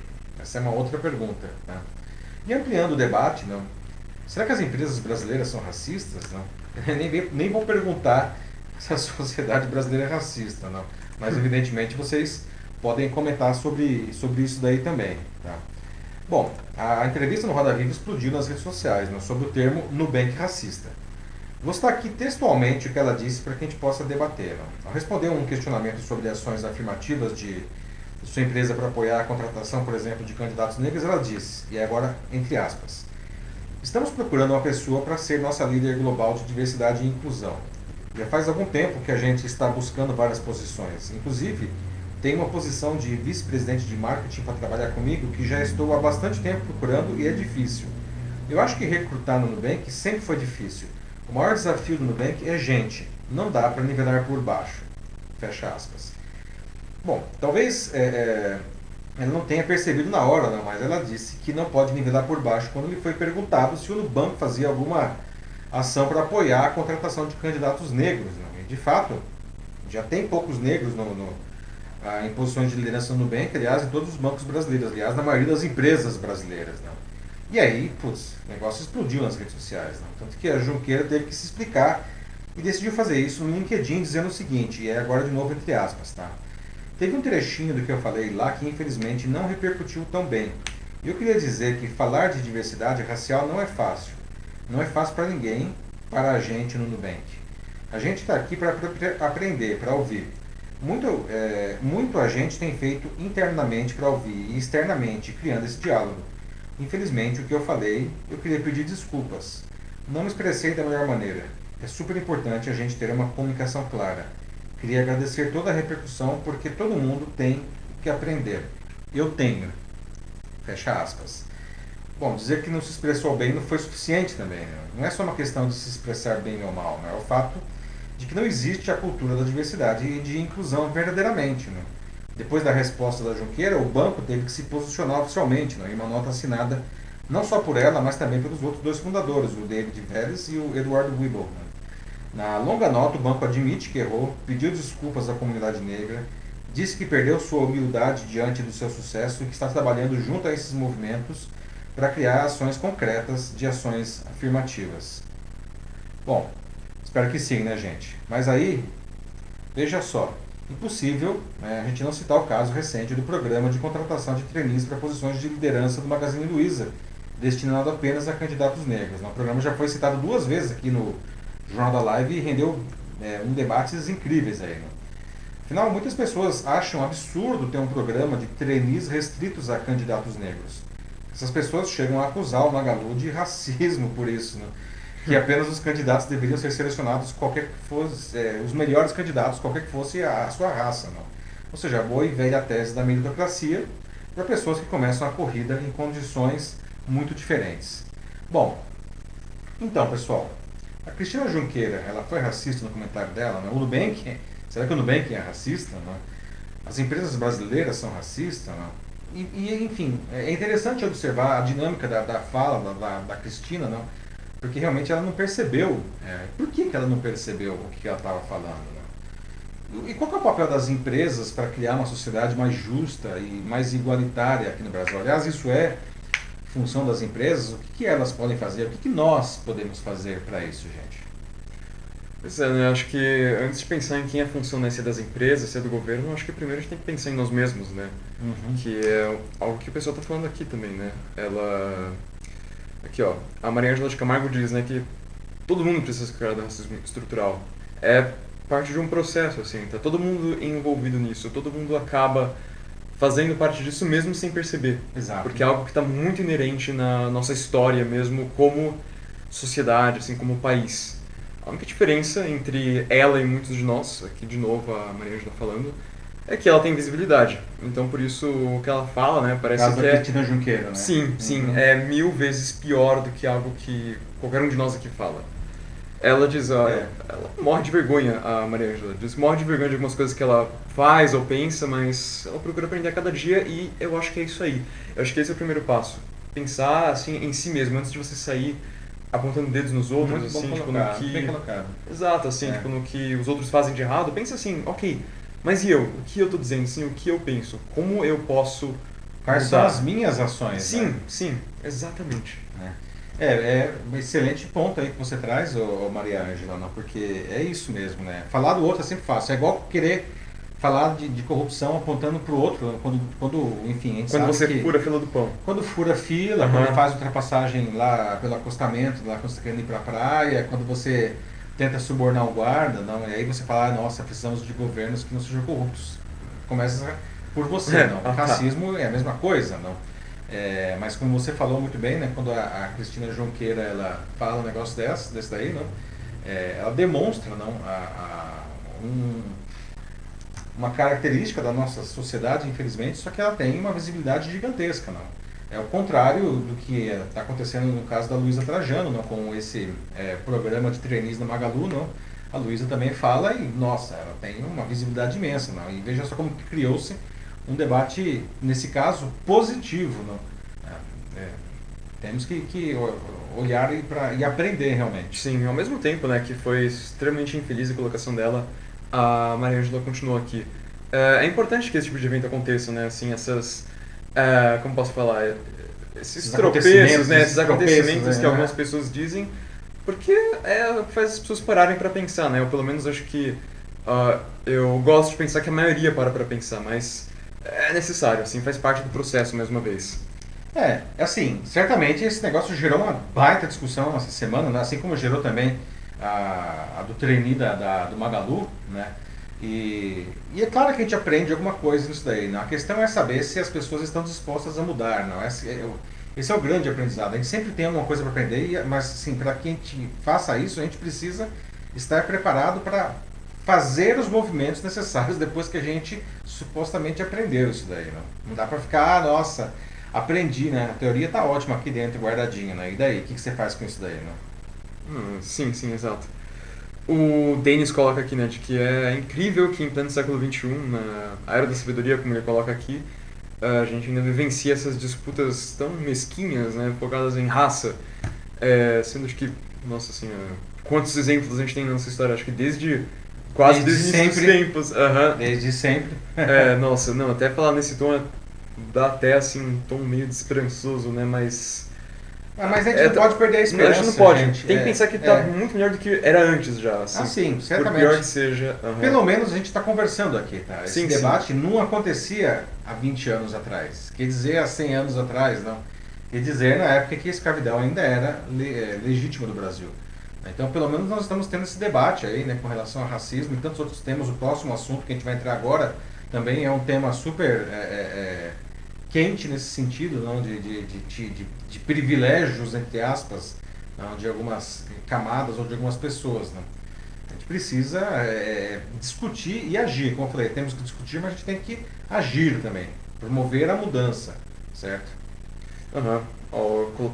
Essa é uma outra pergunta. Né? E ampliando o debate, não, será que as empresas brasileiras são racistas? Não? Nem vou perguntar se a sociedade brasileira é racista, não. Mas evidentemente vocês podem comentar sobre isso daí também. Tá? Bom, a entrevista no Roda Viva explodiu nas redes sociais, né, sobre o termo Nubank racista. Vou citar aqui textualmente o que ela disse para que a gente possa debater. Não? Ao responder um questionamento sobre ações afirmativas de sua empresa para apoiar a contratação, por exemplo, de candidatos negros, ela disse, e agora entre aspas, estamos procurando uma pessoa para ser nossa líder global de diversidade e inclusão. Já faz algum tempo que a gente está buscando várias posições. Inclusive, tem uma posição de vice-presidente de marketing para trabalhar comigo que já estou há bastante tempo procurando e é difícil. Eu acho que recrutar no Nubank sempre foi difícil. O maior desafio do Nubank é gente. Não dá para nivelar por baixo. Fecha aspas. Bom, talvez ela não tenha percebido na hora, não, mas ela disse que não pode nivelar por baixo quando lhe foi perguntado se o Nubank fazia alguma ação para apoiar a contratação de candidatos negros. Né? De fato, já tem poucos negros em posições de liderança no Nubank, aliás, em todos os bancos brasileiros, aliás, na maioria das empresas brasileiras. Né? E aí, putz, o negócio explodiu nas redes sociais. Né? Tanto que a Junqueira teve que se explicar e decidiu fazer isso no LinkedIn, dizendo o seguinte, e é agora de novo entre aspas, tá? Teve um trechinho do que eu falei lá que infelizmente não repercutiu tão bem. Eu queria dizer que falar de diversidade racial não é fácil. Não é fácil para ninguém, para a gente no Nubank. A gente está aqui para aprender, para ouvir. Muito a gente tem feito internamente para ouvir e externamente, criando esse diálogo. Infelizmente, o que eu falei, eu queria pedir desculpas. Não me expressei da melhor maneira. É super importante a gente ter uma comunicação clara. Queria agradecer toda a repercussão, porque todo mundo tem o que aprender. Eu tenho. Fecha aspas. Bom, dizer que não se expressou bem não foi suficiente também. Né? Não é só uma questão de se expressar bem ou mal. Né? É o fato de que não existe a cultura da diversidade e de inclusão verdadeiramente. Né? Depois da resposta da Junqueira, o banco teve que se posicionar oficialmente, né? Em uma nota assinada não só por ela, mas também pelos outros dois fundadores, o David Vélez e o Eduardo Wiebel. Né? Na longa nota, o banco admite que errou, pediu desculpas à comunidade negra, disse que perdeu sua humildade diante do seu sucesso e que está trabalhando junto a esses movimentos para criar ações concretas de ações afirmativas. Bom, espero que sim, né, gente? Mas aí, veja só, impossível, né, a gente não citar o caso recente do programa de contratação de trainees para posições de liderança do Magazine Luiza, destinado apenas a candidatos negros. O programa já foi citado 2 vezes aqui no Jornal da Live e rendeu debates incríveis aí. Né? Afinal, muitas pessoas acham absurdo ter um programa de trainees restritos a candidatos negros. Essas pessoas chegam a acusar o Magalu de racismo por isso, né? Que apenas os candidatos deveriam ser selecionados, qualquer que fosse, os melhores candidatos, qualquer que fosse a sua raça. Não? Ou seja, a boa e velha tese da meritocracia para pessoas que começam a corrida em condições muito diferentes. Bom, então pessoal, a Cristina Junqueira, ela foi racista no comentário dela, né? O Nubank, será que o Nubank é racista? Né? As empresas brasileiras são racistas? Né? Enfim, é interessante observar a dinâmica da fala da Cristina, não? Porque realmente ela não percebeu. Por que ela não percebeu o que ela estava falando? Né? E qual que é o papel das empresas para criar uma sociedade mais justa e mais igualitária aqui no Brasil? Aliás, isso é função das empresas. O que elas podem fazer? O que nós podemos fazer para isso, gente? Pois é, né? Acho que antes de pensar em quem é a função, né, se é das empresas, se é do governo, acho que primeiro a gente tem que pensar em nós mesmos, né? Uhum. Que é algo que o pessoal está falando aqui também, né? Aqui, ó, a Maria Ângela de Camargo diz, né, que todo mundo precisa se criar do racismo estrutural. É parte de um processo, assim, tá todo mundo envolvido nisso, todo mundo acaba fazendo parte disso mesmo sem perceber. Exato. Porque é algo que está muito inerente na nossa história mesmo, como sociedade, assim, como país. A única diferença entre ela e muitos de nós, aqui de novo a Maria Ângela falando, é que ela tem visibilidade. Então, por isso, o que ela fala, né, parece caso que da Cristina Junqueira, né? Sim, é 1000 vezes pior do que algo que qualquer um de nós aqui fala. Ela diz, ó, É. ela morre de vergonha, a Maria Ângela. Diz, morre de vergonha de algumas coisas que ela faz ou pensa, mas ela procura aprender a cada dia e eu acho que é isso aí. Eu acho que esse é o primeiro passo. Pensar, assim, em si mesmo, antes de você sair apontando dedos nos outros, Muito bom assim, tipo, no colocado, que... bem colocado. Exato, assim, É. tipo, no que os outros fazem de errado. Pensa assim, ok, mas e eu? O que eu tô dizendo, assim, o que eu penso? Como eu posso Quais são mudar? as minhas ações, Sim, né? sim, exatamente. É um excelente ponto aí que você traz, ô Maria Ângela, não? Porque é isso mesmo, né? Falar do outro é sempre fácil. É igual querer falar de corrupção apontando para o outro, enfim, a gente Quando sabe você que fura a fila do pão. quando fura fila, Aham. quando faz ultrapassagem lá pelo acostamento, lá quando você está querendo ir para a praia, quando você tenta subornar o guarda, não? E aí você fala, ah, nossa, precisamos de governos que não sejam corruptos. Começa por você, não? O Tá. racismo é a mesma coisa, não? É, mas como você falou muito bem, né, quando a Cristina Junqueira ela fala um negócio desse daí, não, ela demonstra não, uma característica da nossa sociedade, infelizmente, só que ela tem uma visibilidade gigantesca. Não. É o contrário do que está acontecendo no caso da Luísa Trajano, não, com esse programa de trainees da Magalu. Não. A Luísa também fala e, nossa, ela tem uma visibilidade imensa. Não. E veja só como que criou-se um debate, nesse caso, positivo. Não? Temos que olhar e aprender realmente. Sim, ao mesmo tempo, né, que foi extremamente infeliz a colocação dela, a Maria Ângela continuou aqui. É importante que esse tipo de evento aconteça, né, assim, como posso falar, esses tropeços, né, esses acontecimentos que algumas pessoas dizem, porque faz as pessoas pararem para pensar, né, eu pelo menos acho que eu gosto de pensar que a maioria para pensar, mas é necessário, assim, faz parte do processo mais uma vez. Assim, certamente esse negócio gerou uma baita discussão essa semana, né? Assim como gerou também a do trainee do Magalu, né? E é claro que a gente aprende alguma coisa nisso daí, né? A questão é saber se as pessoas estão dispostas a mudar, não? Esse é o grande aprendizado. A gente sempre tem alguma coisa para aprender, mas assim, para que a gente faça isso, a gente precisa estar preparado para fazer os movimentos necessários depois que a gente supostamente aprendeu isso daí, não? Não dá para ficar, nossa, aprendi, né? A teoria tá ótima aqui dentro, guardadinha, né? E daí? O que você faz com isso daí, né? Sim, sim, exato. O Denis coloca aqui, né, de que é incrível que em pleno século XXI, na era da sabedoria, como ele coloca aqui, a gente ainda vivencia essas disputas tão mesquinhas, né, focadas em raça, sendo que, nossa senhora, quantos exemplos a gente tem na nossa história, acho que quase desde o início dos tempos. Desde sempre. Nossa, não, até falar nesse tom dá até assim um tom meio desesperançoso, né, mas... Mas a gente não pode perder a esperança. A gente não pode. Gente. Tem que pensar que está muito melhor do que era antes já. Assim, sim, certamente. Por pior que seja. Pelo menos a gente está conversando aqui, tá? Esse sim, debate sim. não acontecia há 20 anos atrás. Quer dizer, há 100 anos atrás, não. Quer dizer, na época que a escravidão ainda era legítima no Brasil. Então, pelo menos nós estamos tendo esse debate aí, né, com relação ao racismo e tantos outros temas. O próximo assunto que a gente vai entrar agora também é um tema super quente nesse sentido, não, de privilégios, entre aspas, não, de algumas camadas ou de algumas pessoas. Não. A gente precisa discutir e agir. Como eu falei, temos que discutir, mas a gente tem que agir também, promover a mudança, certo?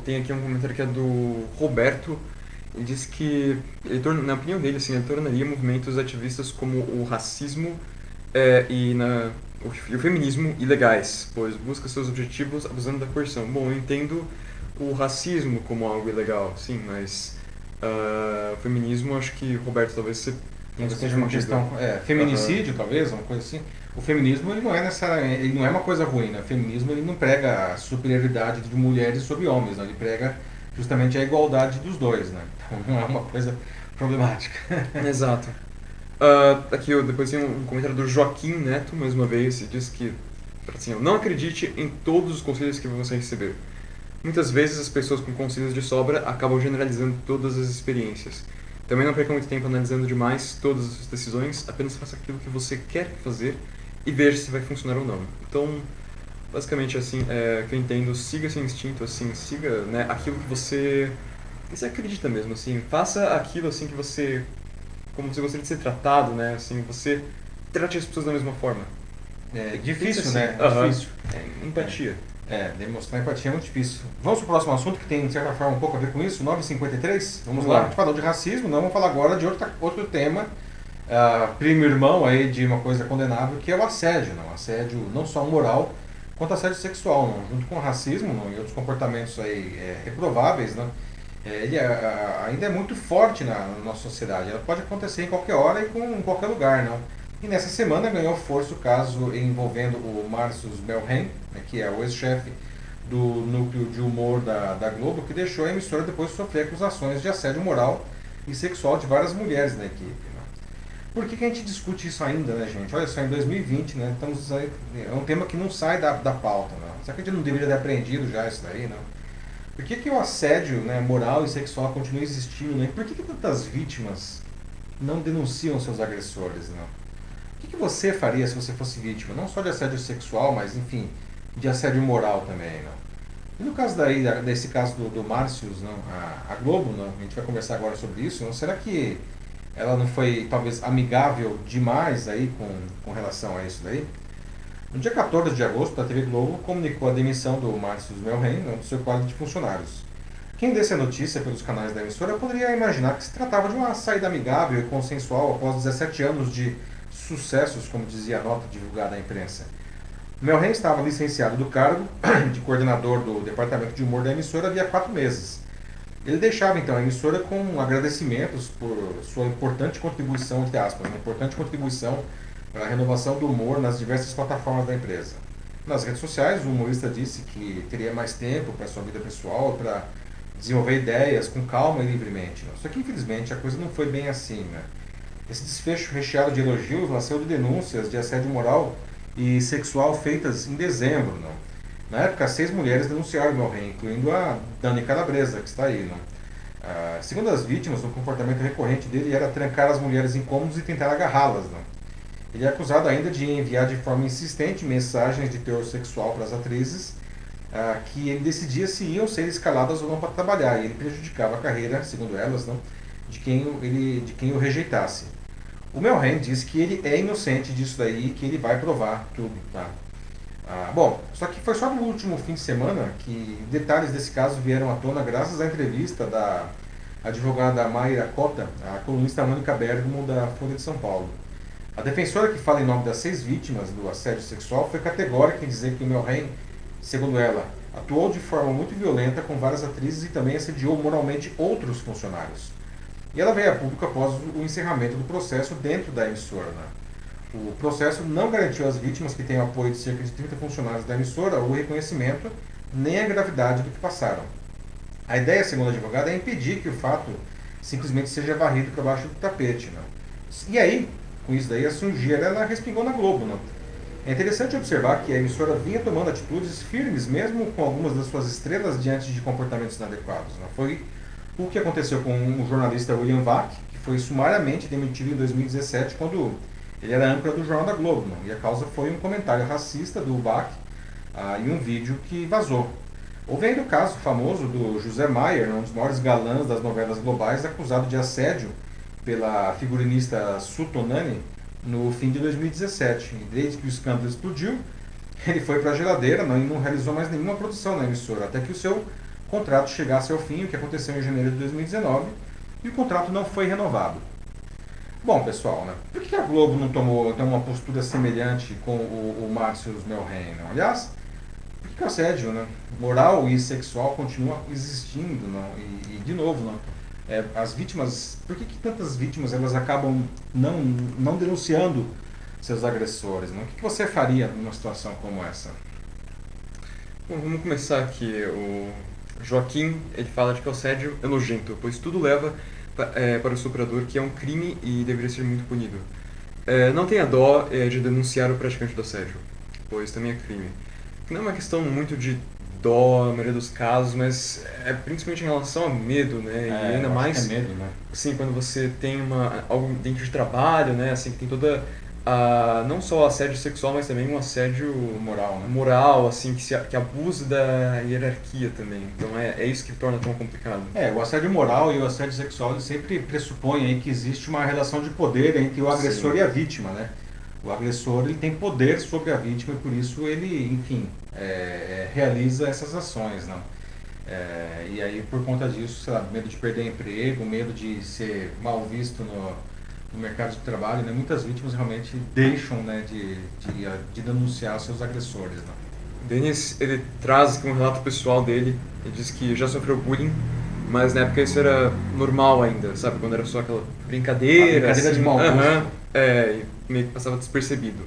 Tem aqui um comentário que é do Roberto. Ele diz que, na opinião dele, assim, ele tornaria movimentos ativistas como o racismo e o feminismo ilegais, pois busca seus objetivos abusando da coerção. Bom, eu entendo o racismo como algo ilegal, sim, mas o feminismo, acho que, Roberto, talvez você tenha seja uma questão feminicídio, talvez, uma coisa assim. O feminismo ele não é necessariamente, ele não é uma coisa ruim, né? O feminismo ele não prega a superioridade de mulheres sobre homens, não? Ele prega justamente a igualdade dos dois, né? Então não é uma coisa problemática. Exato. Aqui depois tem um comentário do Joaquim Neto, mais uma vez, e diz que, assim, não acredite em todos os conselhos que você receber. Muitas vezes as pessoas com conselhos de sobra acabam generalizando todas as experiências. Também não perca muito tempo analisando demais todas as suas decisões, apenas faça aquilo que você quer fazer e veja se vai funcionar ou não. Então, basicamente, assim, que eu entendo, siga seu instinto, assim, siga, né, aquilo que você acredita mesmo, assim, faça aquilo, assim, como você gostaria de ser tratado, né, assim, você trate as pessoas da mesma forma. É difícil, assim, né? É difícil. empatia. Demonstrar empatia é muito difícil. Vamos para o próximo assunto que tem, de certa forma, um pouco a ver com isso, 9h53. Vamos lá. A gente falou de racismo, não vamos falar agora de outro tema, primo irmão aí de uma coisa condenável, que é o assédio. Não? Assédio não só moral, quanto assédio sexual. Não? Junto com o racismo não? E outros comportamentos aí, reprováveis, não? Ele ainda é muito forte na nossa sociedade. Ela pode acontecer em qualquer hora e em qualquer lugar. Não? E nessa semana ganhou força o caso envolvendo o Márcio Melhem, né, que é o ex-chefe do núcleo de humor da Globo, que deixou a emissora depois de sofrer acusações de assédio moral e sexual de várias mulheres na equipe. Né? Por que a gente discute isso ainda, né, gente? Olha só, em 2020, né, é um tema que não sai da pauta. Não? Será que a gente não deveria ter aprendido já isso daí? Não? Por que o assédio, né, moral e sexual continua existindo? Né? Por que tantas vítimas não denunciam seus agressores? Não? O que você faria se você fosse vítima? Não só de assédio sexual, mas, enfim, de assédio moral também, não? E no caso desse caso do Márcio, não, a Globo, não, a gente vai conversar agora sobre isso, não? Será que ela não foi, talvez, amigável demais aí com relação a isso daí? No dia 14 de agosto, a TV Globo comunicou a demissão do Márcio Melhem, do seu quadro de funcionários. Quem desse a notícia pelos canais da emissora poderia imaginar que se tratava de uma saída amigável e consensual após 17 anos de sucessos, como dizia a nota divulgada à imprensa. Melhem estava licenciado do cargo de coordenador do departamento de humor da emissora havia 4 meses. Ele deixava então a emissora com agradecimentos por sua importante contribuição, entre aspas, uma importante contribuição para a renovação do humor nas diversas plataformas da empresa. Nas redes sociais, o humorista disse que teria mais tempo para sua vida pessoal, para desenvolver ideias com calma e livremente. Só que, infelizmente, a coisa não foi bem assim, né? Esse desfecho recheado de elogios nasceu de denúncias de assédio moral e sexual feitas em dezembro. Não? Na época, 6 mulheres denunciaram Melhem, incluindo a Dani Calabresa, que está aí. Não? Segundo as vítimas, o comportamento recorrente dele era trancar as mulheres em cômodos e tentar agarrá-las. Não? Ele é acusado ainda de enviar de forma insistente mensagens de teor sexual para as atrizes, que ele decidia se iam ser escaladas ou não para trabalhar, e ele prejudicava a carreira, segundo elas, não? de quem o rejeitasse. O Melhem diz que ele é inocente disso daí e que ele vai provar tudo. Tá? Bom, só que foi só no último fim de semana que detalhes desse caso vieram à tona graças à entrevista da advogada Mayra Cota, a colunista Mônica Bergamo da Folha de São Paulo. A defensora que fala em nome das 6 vítimas do assédio sexual foi categórica em dizer que o Melhem, segundo ela, atuou de forma muito violenta com várias atrizes e também assediou moralmente outros funcionários. E ela veio a público após o encerramento do processo dentro da emissora. Né? O processo não garantiu às vítimas, que têm o apoio de cerca de 30 funcionários da emissora, o reconhecimento nem a gravidade do que passaram. A ideia, segundo a advogada, é impedir que o fato simplesmente seja varrido para baixo do tapete. Né? E aí, com isso daí, a sujeira ela respingou na Globo. Né? É interessante observar que a emissora vinha tomando atitudes firmes, mesmo com algumas das suas estrelas diante de comportamentos inadequados. Né? Foi o que aconteceu com o jornalista William Vac, que foi sumariamente demitido em 2017, quando ele era âncora do Jornal da Globo. Não? E a causa foi um comentário racista do Vac e um vídeo que vazou. Houve ainda o caso famoso do José Maier, um dos maiores galãs das novelas globais, acusado de assédio pela figurinista Sutonani no fim de 2017. E desde que o escândalo explodiu, ele foi para a geladeira, não, e não realizou mais nenhuma produção na emissora, até que o seu contrato chegasse ao fim, o que aconteceu em janeiro de 2019, e o contrato não foi renovado. Bom, pessoal, né? Por que a Globo não tomou uma postura semelhante com o Márcio Melhem? Não? Aliás, por que o assédio, né, moral e sexual continua existindo? Não? E de novo, não? As vítimas, por que tantas vítimas elas acabam não denunciando seus agressores? Não? O que você faria numa situação como essa? Bom, vamos começar aqui. O Joaquim, ele fala de que o assédio é nojento, pois tudo leva para o estuprador, que é um crime e deveria ser muito punido. Não tenha dó de denunciar o praticante do assédio, pois também é crime. Não é uma questão muito de dó, na maioria dos casos, mas é principalmente em relação a medo, né? E ainda mais, medo, né? Assim, quando você tem algo dentro de trabalho, né? Assim, que tem toda não só o assédio sexual, mas também um assédio moral, né? Moral, assim, que abusa da hierarquia também. Então é isso que torna tão complicado. O assédio moral e o assédio sexual eles sempre pressupõem aí que existe uma relação de poder entre o agressor e a vítima, né? O agressor ele tem poder sobre a vítima e por isso ele, enfim, realiza essas ações, não? E aí por conta disso, sei lá, medo de perder emprego, medo de ser mal visto no mercado de trabalho, né? Muitas vítimas realmente deixam, né, de denunciar os seus agressores, não? Denis, ele traz aqui um relato pessoal dele. Ele diz que já sofreu bullying, mas na época isso era normal ainda, sabe? Quando era só aquela brincadeira, Brincadeira assim, de mau gosto. e meio que passava despercebido.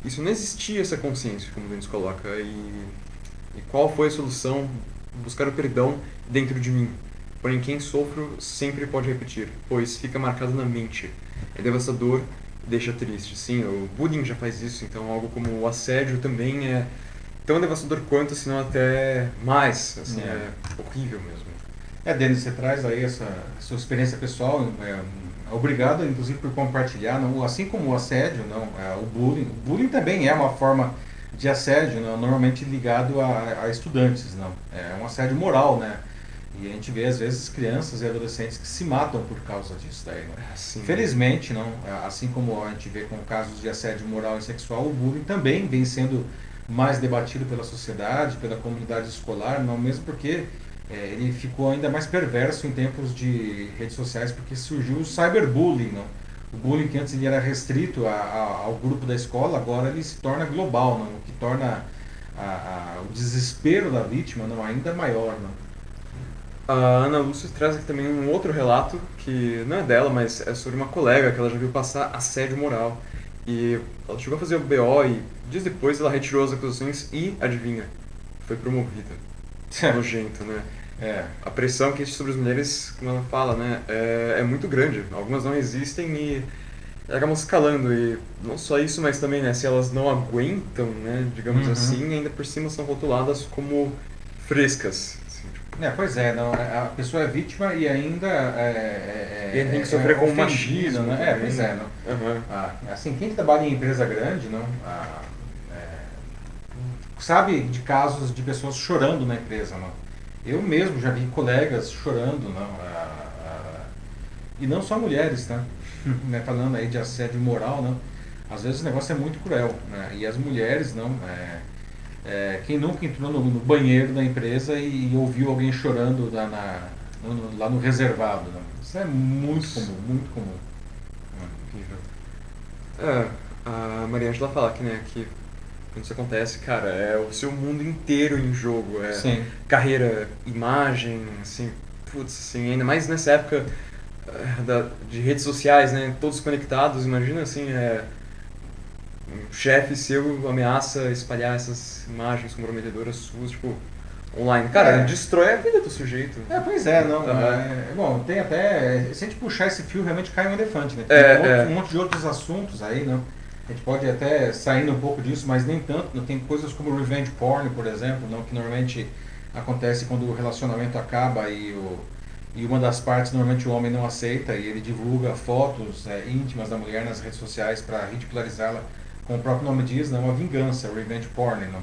Isso não existia essa consciência, como o Denis coloca. E qual foi a solução? Buscar o perdão dentro de mim. Porém, quem sofre sempre pode repetir, pois fica marcado na mente. É devastador, deixa triste. Sim, o bullying já faz isso, então algo como o assédio também é tão devastador quanto, se não até mais. Assim, é horrível mesmo. Denis, você traz aí essa sua experiência pessoal, obrigado inclusive por compartilhar, não? Assim como o assédio, não? O bullying. O bullying também é uma forma de assédio, não? Normalmente ligado a estudantes, não? É um assédio moral, né? E a gente vê às vezes crianças e adolescentes que se matam por causa disso daí, não? Felizmente, não? Assim como a gente vê com casos de assédio moral e sexual, o bullying também vem sendo mais debatido pela sociedade, pela comunidade escolar, não? Mesmo porque ele ficou ainda mais perverso em tempos de redes sociais, porque surgiu o cyberbullying, não? O bullying que antes ele era restrito ao grupo da escola, agora ele se torna global, não? O que torna o desespero da vítima, não, ainda maior, não? A Ana Lúcia traz aqui também um outro relato, que não é dela, mas é sobre uma colega que ela já viu passar assédio moral. E ela chegou a fazer o BO e dias depois ela retirou as acusações e, adivinha, foi promovida. Nojento, né? A pressão que existe sobre as mulheres, como ela fala, né, é muito grande. Algumas não resistem e acabam escalando. E não só isso, mas também, né, se elas não aguentam, né, digamos assim, ainda por cima são rotuladas como frescas. Assim, tipo. Pois é, não, a pessoa é vítima e ainda E tem que sofrer com ofendida, machismo. né? Pois é, não. Assim, quem trabalha em empresa grande, não, sabe de casos de pessoas chorando na empresa, não? Eu mesmo já vi colegas chorando, não? E não só mulheres, tá? Né? Falando aí de assédio moral, não? Às vezes o negócio é muito cruel, né? E as mulheres, não? Quem nunca entrou no banheiro da empresa e ouviu alguém chorando lá no reservado, não? Isso é muito comum, muito comum. A Maria Ângela fala que, né, que quando isso acontece, cara, é o seu mundo inteiro em jogo. Sim. Carreira, imagem, assim, putz, assim, ainda mais nessa época de redes sociais, né, todos conectados, imagina, assim, um chefe seu ameaça espalhar essas imagens comprometedoras suas, tipo, online. Cara, destrói a vida do sujeito. Pois é, não. Bom, tem até. Se a gente puxar esse fio, realmente cai um elefante, né? Tem um monte de outros assuntos aí, não? A gente pode até sair um pouco disso, mas nem tanto. Não? Tem coisas como revenge porn, por exemplo, não? Que normalmente acontece quando o relacionamento acaba e uma das partes, normalmente o homem não aceita e ele divulga fotos íntimas da mulher nas redes sociais para ridicularizá-la, como o próprio nome diz, não, uma vingança, revenge porn, não?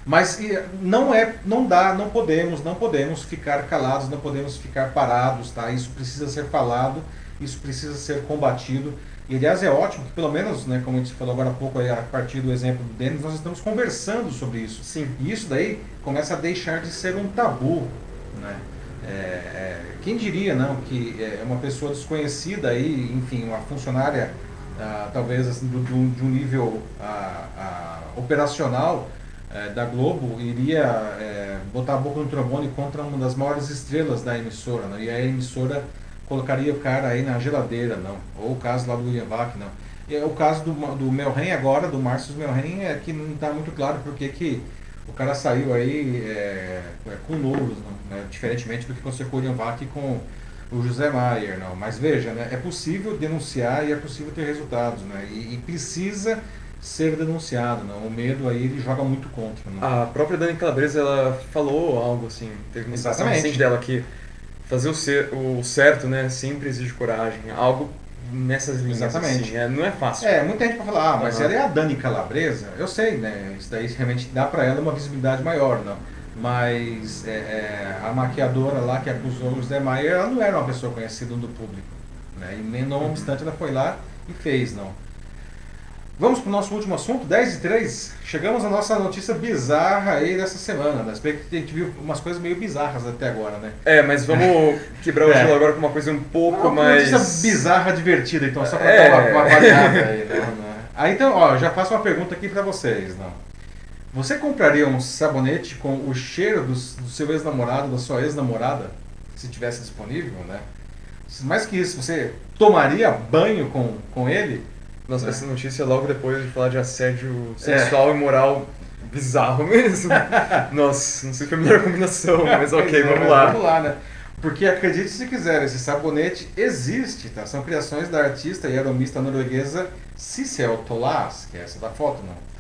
Mas não podemos ficar calados, não podemos ficar parados, tá? Isso precisa ser falado, isso precisa ser combatido. E aliás é ótimo que pelo menos, né, como a gente falou agora há pouco, a partir do exemplo do Denis, nós estamos conversando sobre isso. Sim. E isso daí começa a deixar de ser um tabu, né? Quem diria, não, que uma pessoa desconhecida aí, enfim, uma funcionária talvez assim, de um nível operacional da Globo iria botar a boca no trombone contra uma das maiores estrelas da emissora, né? E a emissora colocaria o cara aí na geladeira, não? Ou o caso lá do William Vac, não? E o caso do Melren agora, do Márcio Melren, é que não está muito claro porque que o cara saiu aí com louros, né? Diferentemente do que aconteceu com o William Vac e com o José Maier, não? Mas veja, né? É possível denunciar e é possível ter resultados, né? E precisa ser denunciado, não? O medo aí ele joga muito contra, não? A própria Dani Calabresa, ela falou algo assim, teve uma situação recente dela que fazer o certo, né, sempre exige coragem, algo nessas linhas. Exatamente. Assim, não é fácil. Muita gente vai falar, mas ela é a Dani Calabresa, eu sei, né, isso daí realmente dá pra ela uma visibilidade maior, não? Mas a maquiadora lá que acusou o José Maier, ela não era uma pessoa conhecida do público, né? E não obstante, ela foi lá e fez, não. Vamos para o nosso último assunto, 10:03. Chegamos à nossa notícia bizarra aí dessa semana, né? Se bem que a gente viu umas coisas meio bizarras até agora, né? Mas vamos quebrar o gelo agora com uma coisa um pouco mais... Uma notícia bizarra, divertida, então, só para dar uma variada aí, né? Aí, então, ó, já faço uma pergunta aqui para vocês, não? Você compraria um sabonete com o cheiro do seu ex-namorado, da sua ex-namorada, se tivesse disponível, né? Mais que isso, você tomaria banho com ele? Nossa, essa notícia logo depois de falar de assédio sexual e moral bizarro mesmo. Nossa, não sei se foi a melhor combinação, mas ok, vamos lá. Vamos lá, né? Porque acredite se quiser, esse sabonete existe, tá? São criações da artista e aromista norueguesa Sissel Tolaas, que é essa da foto, não?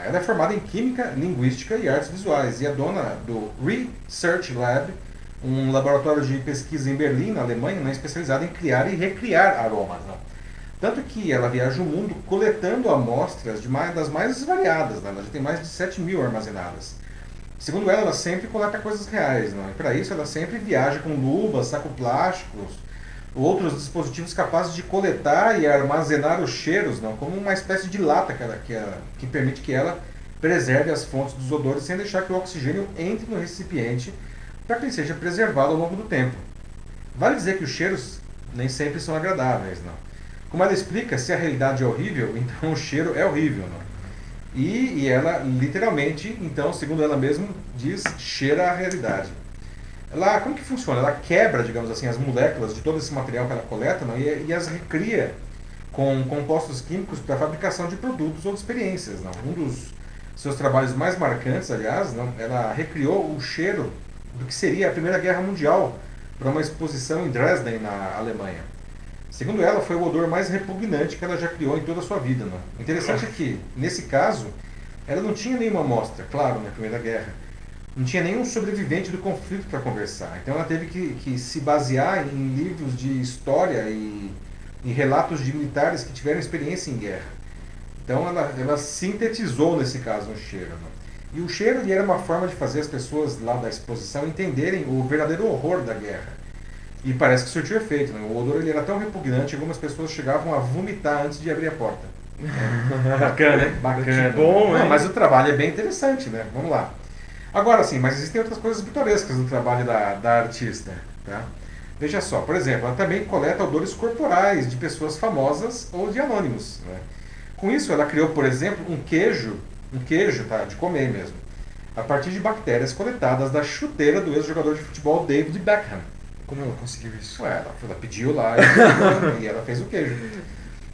Ela é formada em Química, Linguística e Artes Visuais e é dona do Research Lab, um laboratório de pesquisa em Berlim, na Alemanha, né, especializado em criar e recriar aromas, não? Tanto que ela viaja o mundo coletando amostras das mais variadas, né? Ela já tem mais de 7.000 armazenadas. Segundo ela sempre coleta coisas reais, não? E para isso ela sempre viaja com luvas, sacos plásticos, outros dispositivos capazes de coletar e armazenar os cheiros, não? Como uma espécie de lata que permite que ela preserve as fontes dos odores sem deixar que o oxigênio entre no recipiente para que ele seja preservado ao longo do tempo. Vale dizer que os cheiros nem sempre são agradáveis, não? Como ela explica, se a realidade é horrível, então o cheiro é horrível, não? E ela, literalmente, então, segundo ela mesma, diz, cheira a realidade. Como que funciona? Ela quebra, digamos assim, as moléculas de todo esse material que ela coleta, não? E as recria com compostos químicos para a fabricação de produtos ou de experiências, não? Um dos seus trabalhos mais marcantes, aliás, não? Ela recriou o cheiro do que seria a Primeira Guerra Mundial para uma exposição em Dresden, na Alemanha. Segundo ela, foi o odor mais repugnante que ela já criou em toda a sua vida. Não? O interessante é que, nesse caso, ela não tinha nenhuma amostra, claro, na Primeira Guerra. Não tinha nenhum sobrevivente do conflito para conversar. Então ela teve que se basear em livros de história e relatos de militares que tiveram experiência em guerra. Então ela sintetizou, nesse caso, um cheiro. Não? E o cheiro era uma forma de fazer as pessoas lá da exposição entenderem o verdadeiro horror da guerra. E parece que surtiu efeito, né? O odor ele era tão repugnante que algumas pessoas chegavam a vomitar antes de abrir a porta. Bacana, hein? Bacana. Que bom, hein? Mas o trabalho é bem interessante, né? Vamos lá. Agora sim, mas existem outras coisas pitorescas no trabalho da artista, tá? Veja só, por exemplo, ela também coleta odores corporais de pessoas famosas ou de anônimos, né? Com isso, ela criou, por exemplo, um queijo, tá? De comer mesmo, a partir de bactérias coletadas da chuteira do ex-jogador de futebol David Beckham. Como ela conseguiu isso? Ela pediu lá e ela fez o queijo.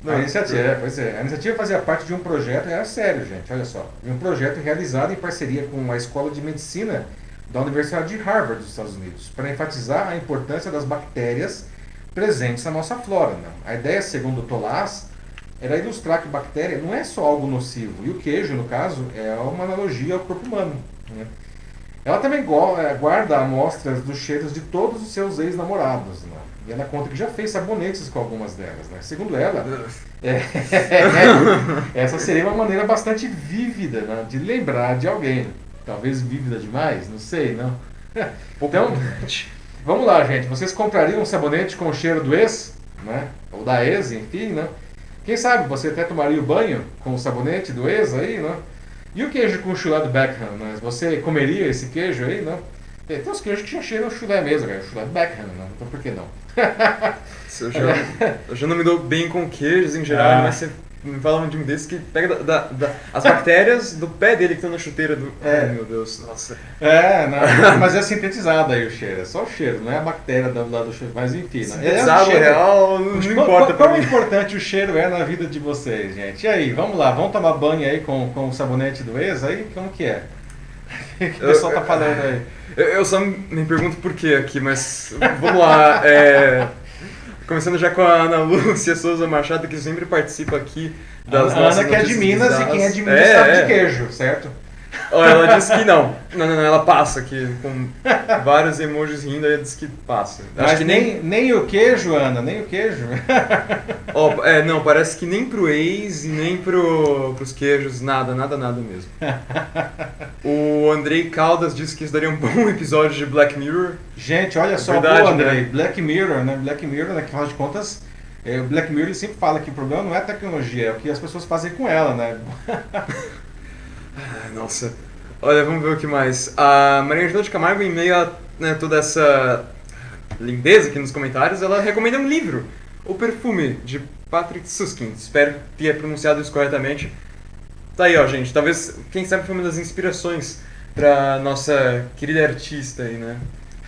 A iniciativa fazia parte de um projeto, era sério, gente, olha só, de um projeto realizado em parceria com a Escola de Medicina da Universidade de Harvard dos Estados Unidos, para enfatizar a importância das bactérias presentes na nossa flora. Né? A ideia, segundo Tolaas, era ilustrar que bactéria não é só algo nocivo, e o queijo, no caso, é uma analogia ao corpo humano. Né? Ela também guarda amostras dos cheiros de todos os seus ex-namorados, né? E ela conta que já fez sabonetes com algumas delas, né? Segundo ela, essa seria uma maneira bastante vívida, né, de lembrar de alguém. Talvez vívida demais, não sei, não. Então, vamos lá, gente. Vocês comprariam um sabonete com o cheiro do ex? Né? Ou da ex, enfim, né? Quem sabe você até tomaria o banho com o sabonete do ex aí, né? E o queijo com chulé do Beckham, né? Você comeria esse queijo aí, não? Tem uns queijos que já cheiram chulé mesmo, cara. Chulé do Beckham, né? Então por que não? Eu já não me dou bem com queijos em geral, mas você me fala de um desses que pega as bactérias do pé dele que estão na chuteira do... Ai, meu Deus, nossa. Não, mas é sintetizado aí o cheiro, é só o cheiro, não é a bactéria do lado do cheiro, mas enfim. Sintetizado real, não importa pra mim. Quão importante o cheiro é na vida de vocês, gente? E aí, vamos lá, vamos tomar banho aí com o sabonete do ex aí? Como que é? O que o pessoal tá falando aí? Eu só me pergunto por que aqui, mas vamos lá. Começando já com a Ana Lúcia Souza Machado, que sempre participa aqui das nossas Ana, que é de Minas, bizarras. E quem é de Minas sabe de queijo, certo? Ó, ela disse que não. Não, ela passa aqui, com vários emojis rindo, aí ela disse que passa. Acho que nem o queijo, Ana, nem o queijo. Ó, não, parece que nem pro ex e nem pros queijos, nada mesmo. O Andrei Caldas disse que isso daria um bom episódio de Black Mirror. Gente, olha só, Verdade, boa, Andrei. né? Black Mirror, né, que afinal de contas, o Black Mirror ele sempre fala que o problema não é a tecnologia, é o que as pessoas fazem com ela, né? Nossa. Olha, vamos ver o que mais. A Maria Angela de Camargo, em meio a toda essa lindeza aqui nos comentários, ela recomenda um livro, O Perfume, de Patrick Suskind. Espero ter pronunciado isso corretamente. Tá aí, ó, gente. Talvez, quem sabe, foi uma das inspirações pra nossa querida artista aí, né?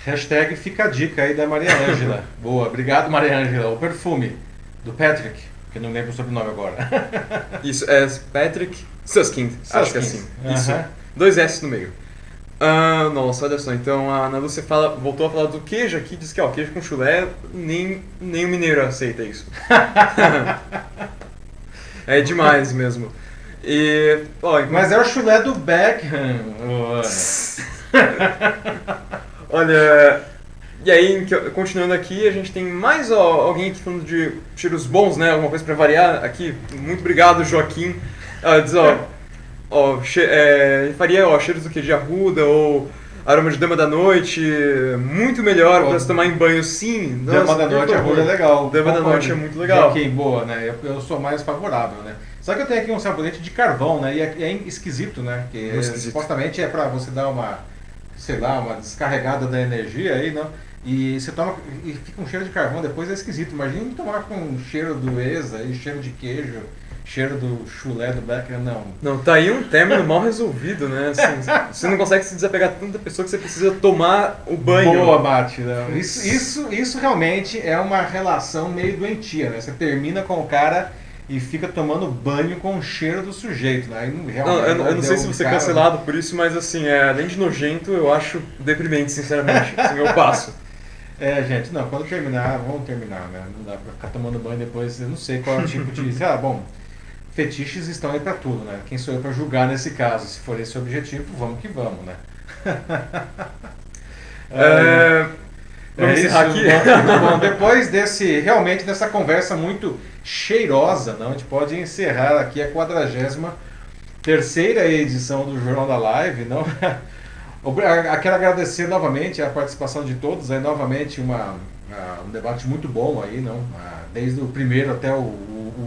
Hashtag fica a dica aí da Maria Ângela. Boa, obrigado Maria Ângela. O Perfume, do Patrick, que eu não lembro o sobrenome agora. Isso, é Patrick Suskind, acho que é assim. Isso, 2 S no meio. Nossa, olha só, então a Ana Lúcia voltou a falar do queijo aqui, diz que ó, queijo com chulé, nem o mineiro aceita isso. É demais mesmo. E, ó, mas é o chulé do Beckham. Olha, e aí, continuando aqui, a gente tem mais alguém aqui falando de cheiros bons, né? Alguma coisa pra variar aqui. Muito obrigado, Joaquim. Diz, faria cheiros do que de arruda ou aroma de dama da noite, muito melhor para se tomar em banho, sim. Dama da noite, arruda é legal. Dama da noite é muito legal. Joaquim, boa, né? Eu sou mais favorável, né? Só que eu tenho aqui um sabonete de carvão, né? E é esquisito, né? Que supostamente é para você dar uma descarregada da energia aí, não? E você toma e fica um cheiro de carvão, depois é esquisito. Imagina tomar com cheiro do Exa e cheiro de queijo, cheiro do chulé do Becker, não. Não, tá aí um término mal resolvido, né? Assim, você não consegue se desapegar tanto da pessoa que você precisa tomar o banho. Boa, Mati. Isso realmente é uma relação meio doentia, né? Você termina com o cara e fica tomando banho com o cheiro do sujeito, né? Aí eu não sei se você é cancelado por isso, mas assim, além de nojento, eu acho deprimente, sinceramente. Assim, eu passo. Gente, não, quando terminar, vamos terminar, né? Não dá pra ficar tomando banho depois, eu não sei qual é o tipo de... bom, fetiches estão aí pra tudo, né? Quem sou eu pra julgar nesse caso? Se for esse o objetivo, vamos que vamos, né? Vamos encerrar aqui? Bom, depois dessa conversa muito cheirosa, não, a gente pode encerrar aqui a 43ª edição do Jornal da Live, não? Quero agradecer novamente a participação de todos, aí novamente um debate muito bom aí, não? Desde o primeiro até o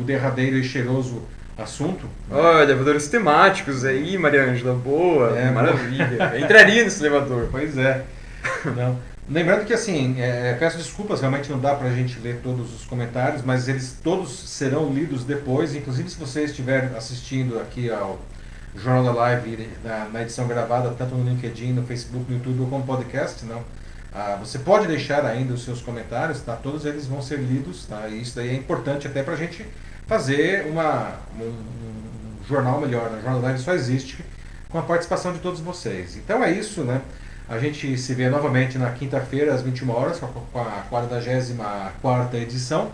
derradeiro e cheiroso assunto. Olha, elevadores temáticos aí, Maria Ângela, boa, maravilha. Eu entraria nesse elevador. Pois é. Não. Lembrando que assim, peço desculpas, realmente não dá pra gente ler todos os comentários, mas eles todos serão lidos depois, inclusive se você estiver assistindo aqui ao Jornal da Live na edição gravada, tanto no LinkedIn, no Facebook, no YouTube ou como podcast, não? Você pode deixar ainda os seus comentários, tá? Todos eles vão ser lidos, tá? E isso daí é importante até pra gente fazer um jornal melhor, né? O Jornal da Live só existe com a participação de todos vocês. Então é isso, né? A gente se vê novamente na quinta-feira, às 21 horas, com a 44ª edição.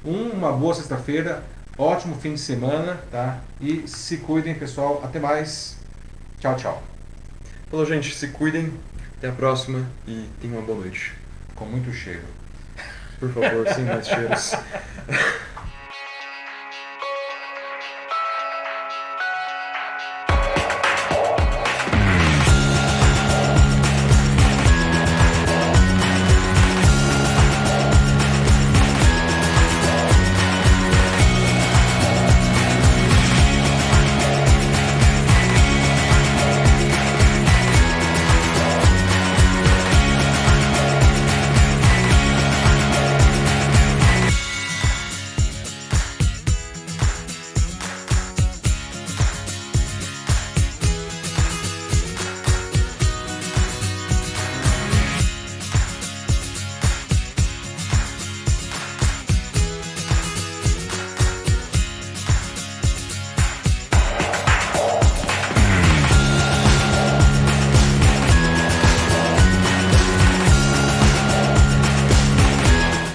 Uma boa sexta-feira, ótimo fim de semana, tá? E se cuidem, pessoal. Até mais. Tchau, tchau. Falou, gente. Se cuidem. Até a próxima e tenham uma boa noite. Com muito cheiro. Por favor, sem mais cheiros.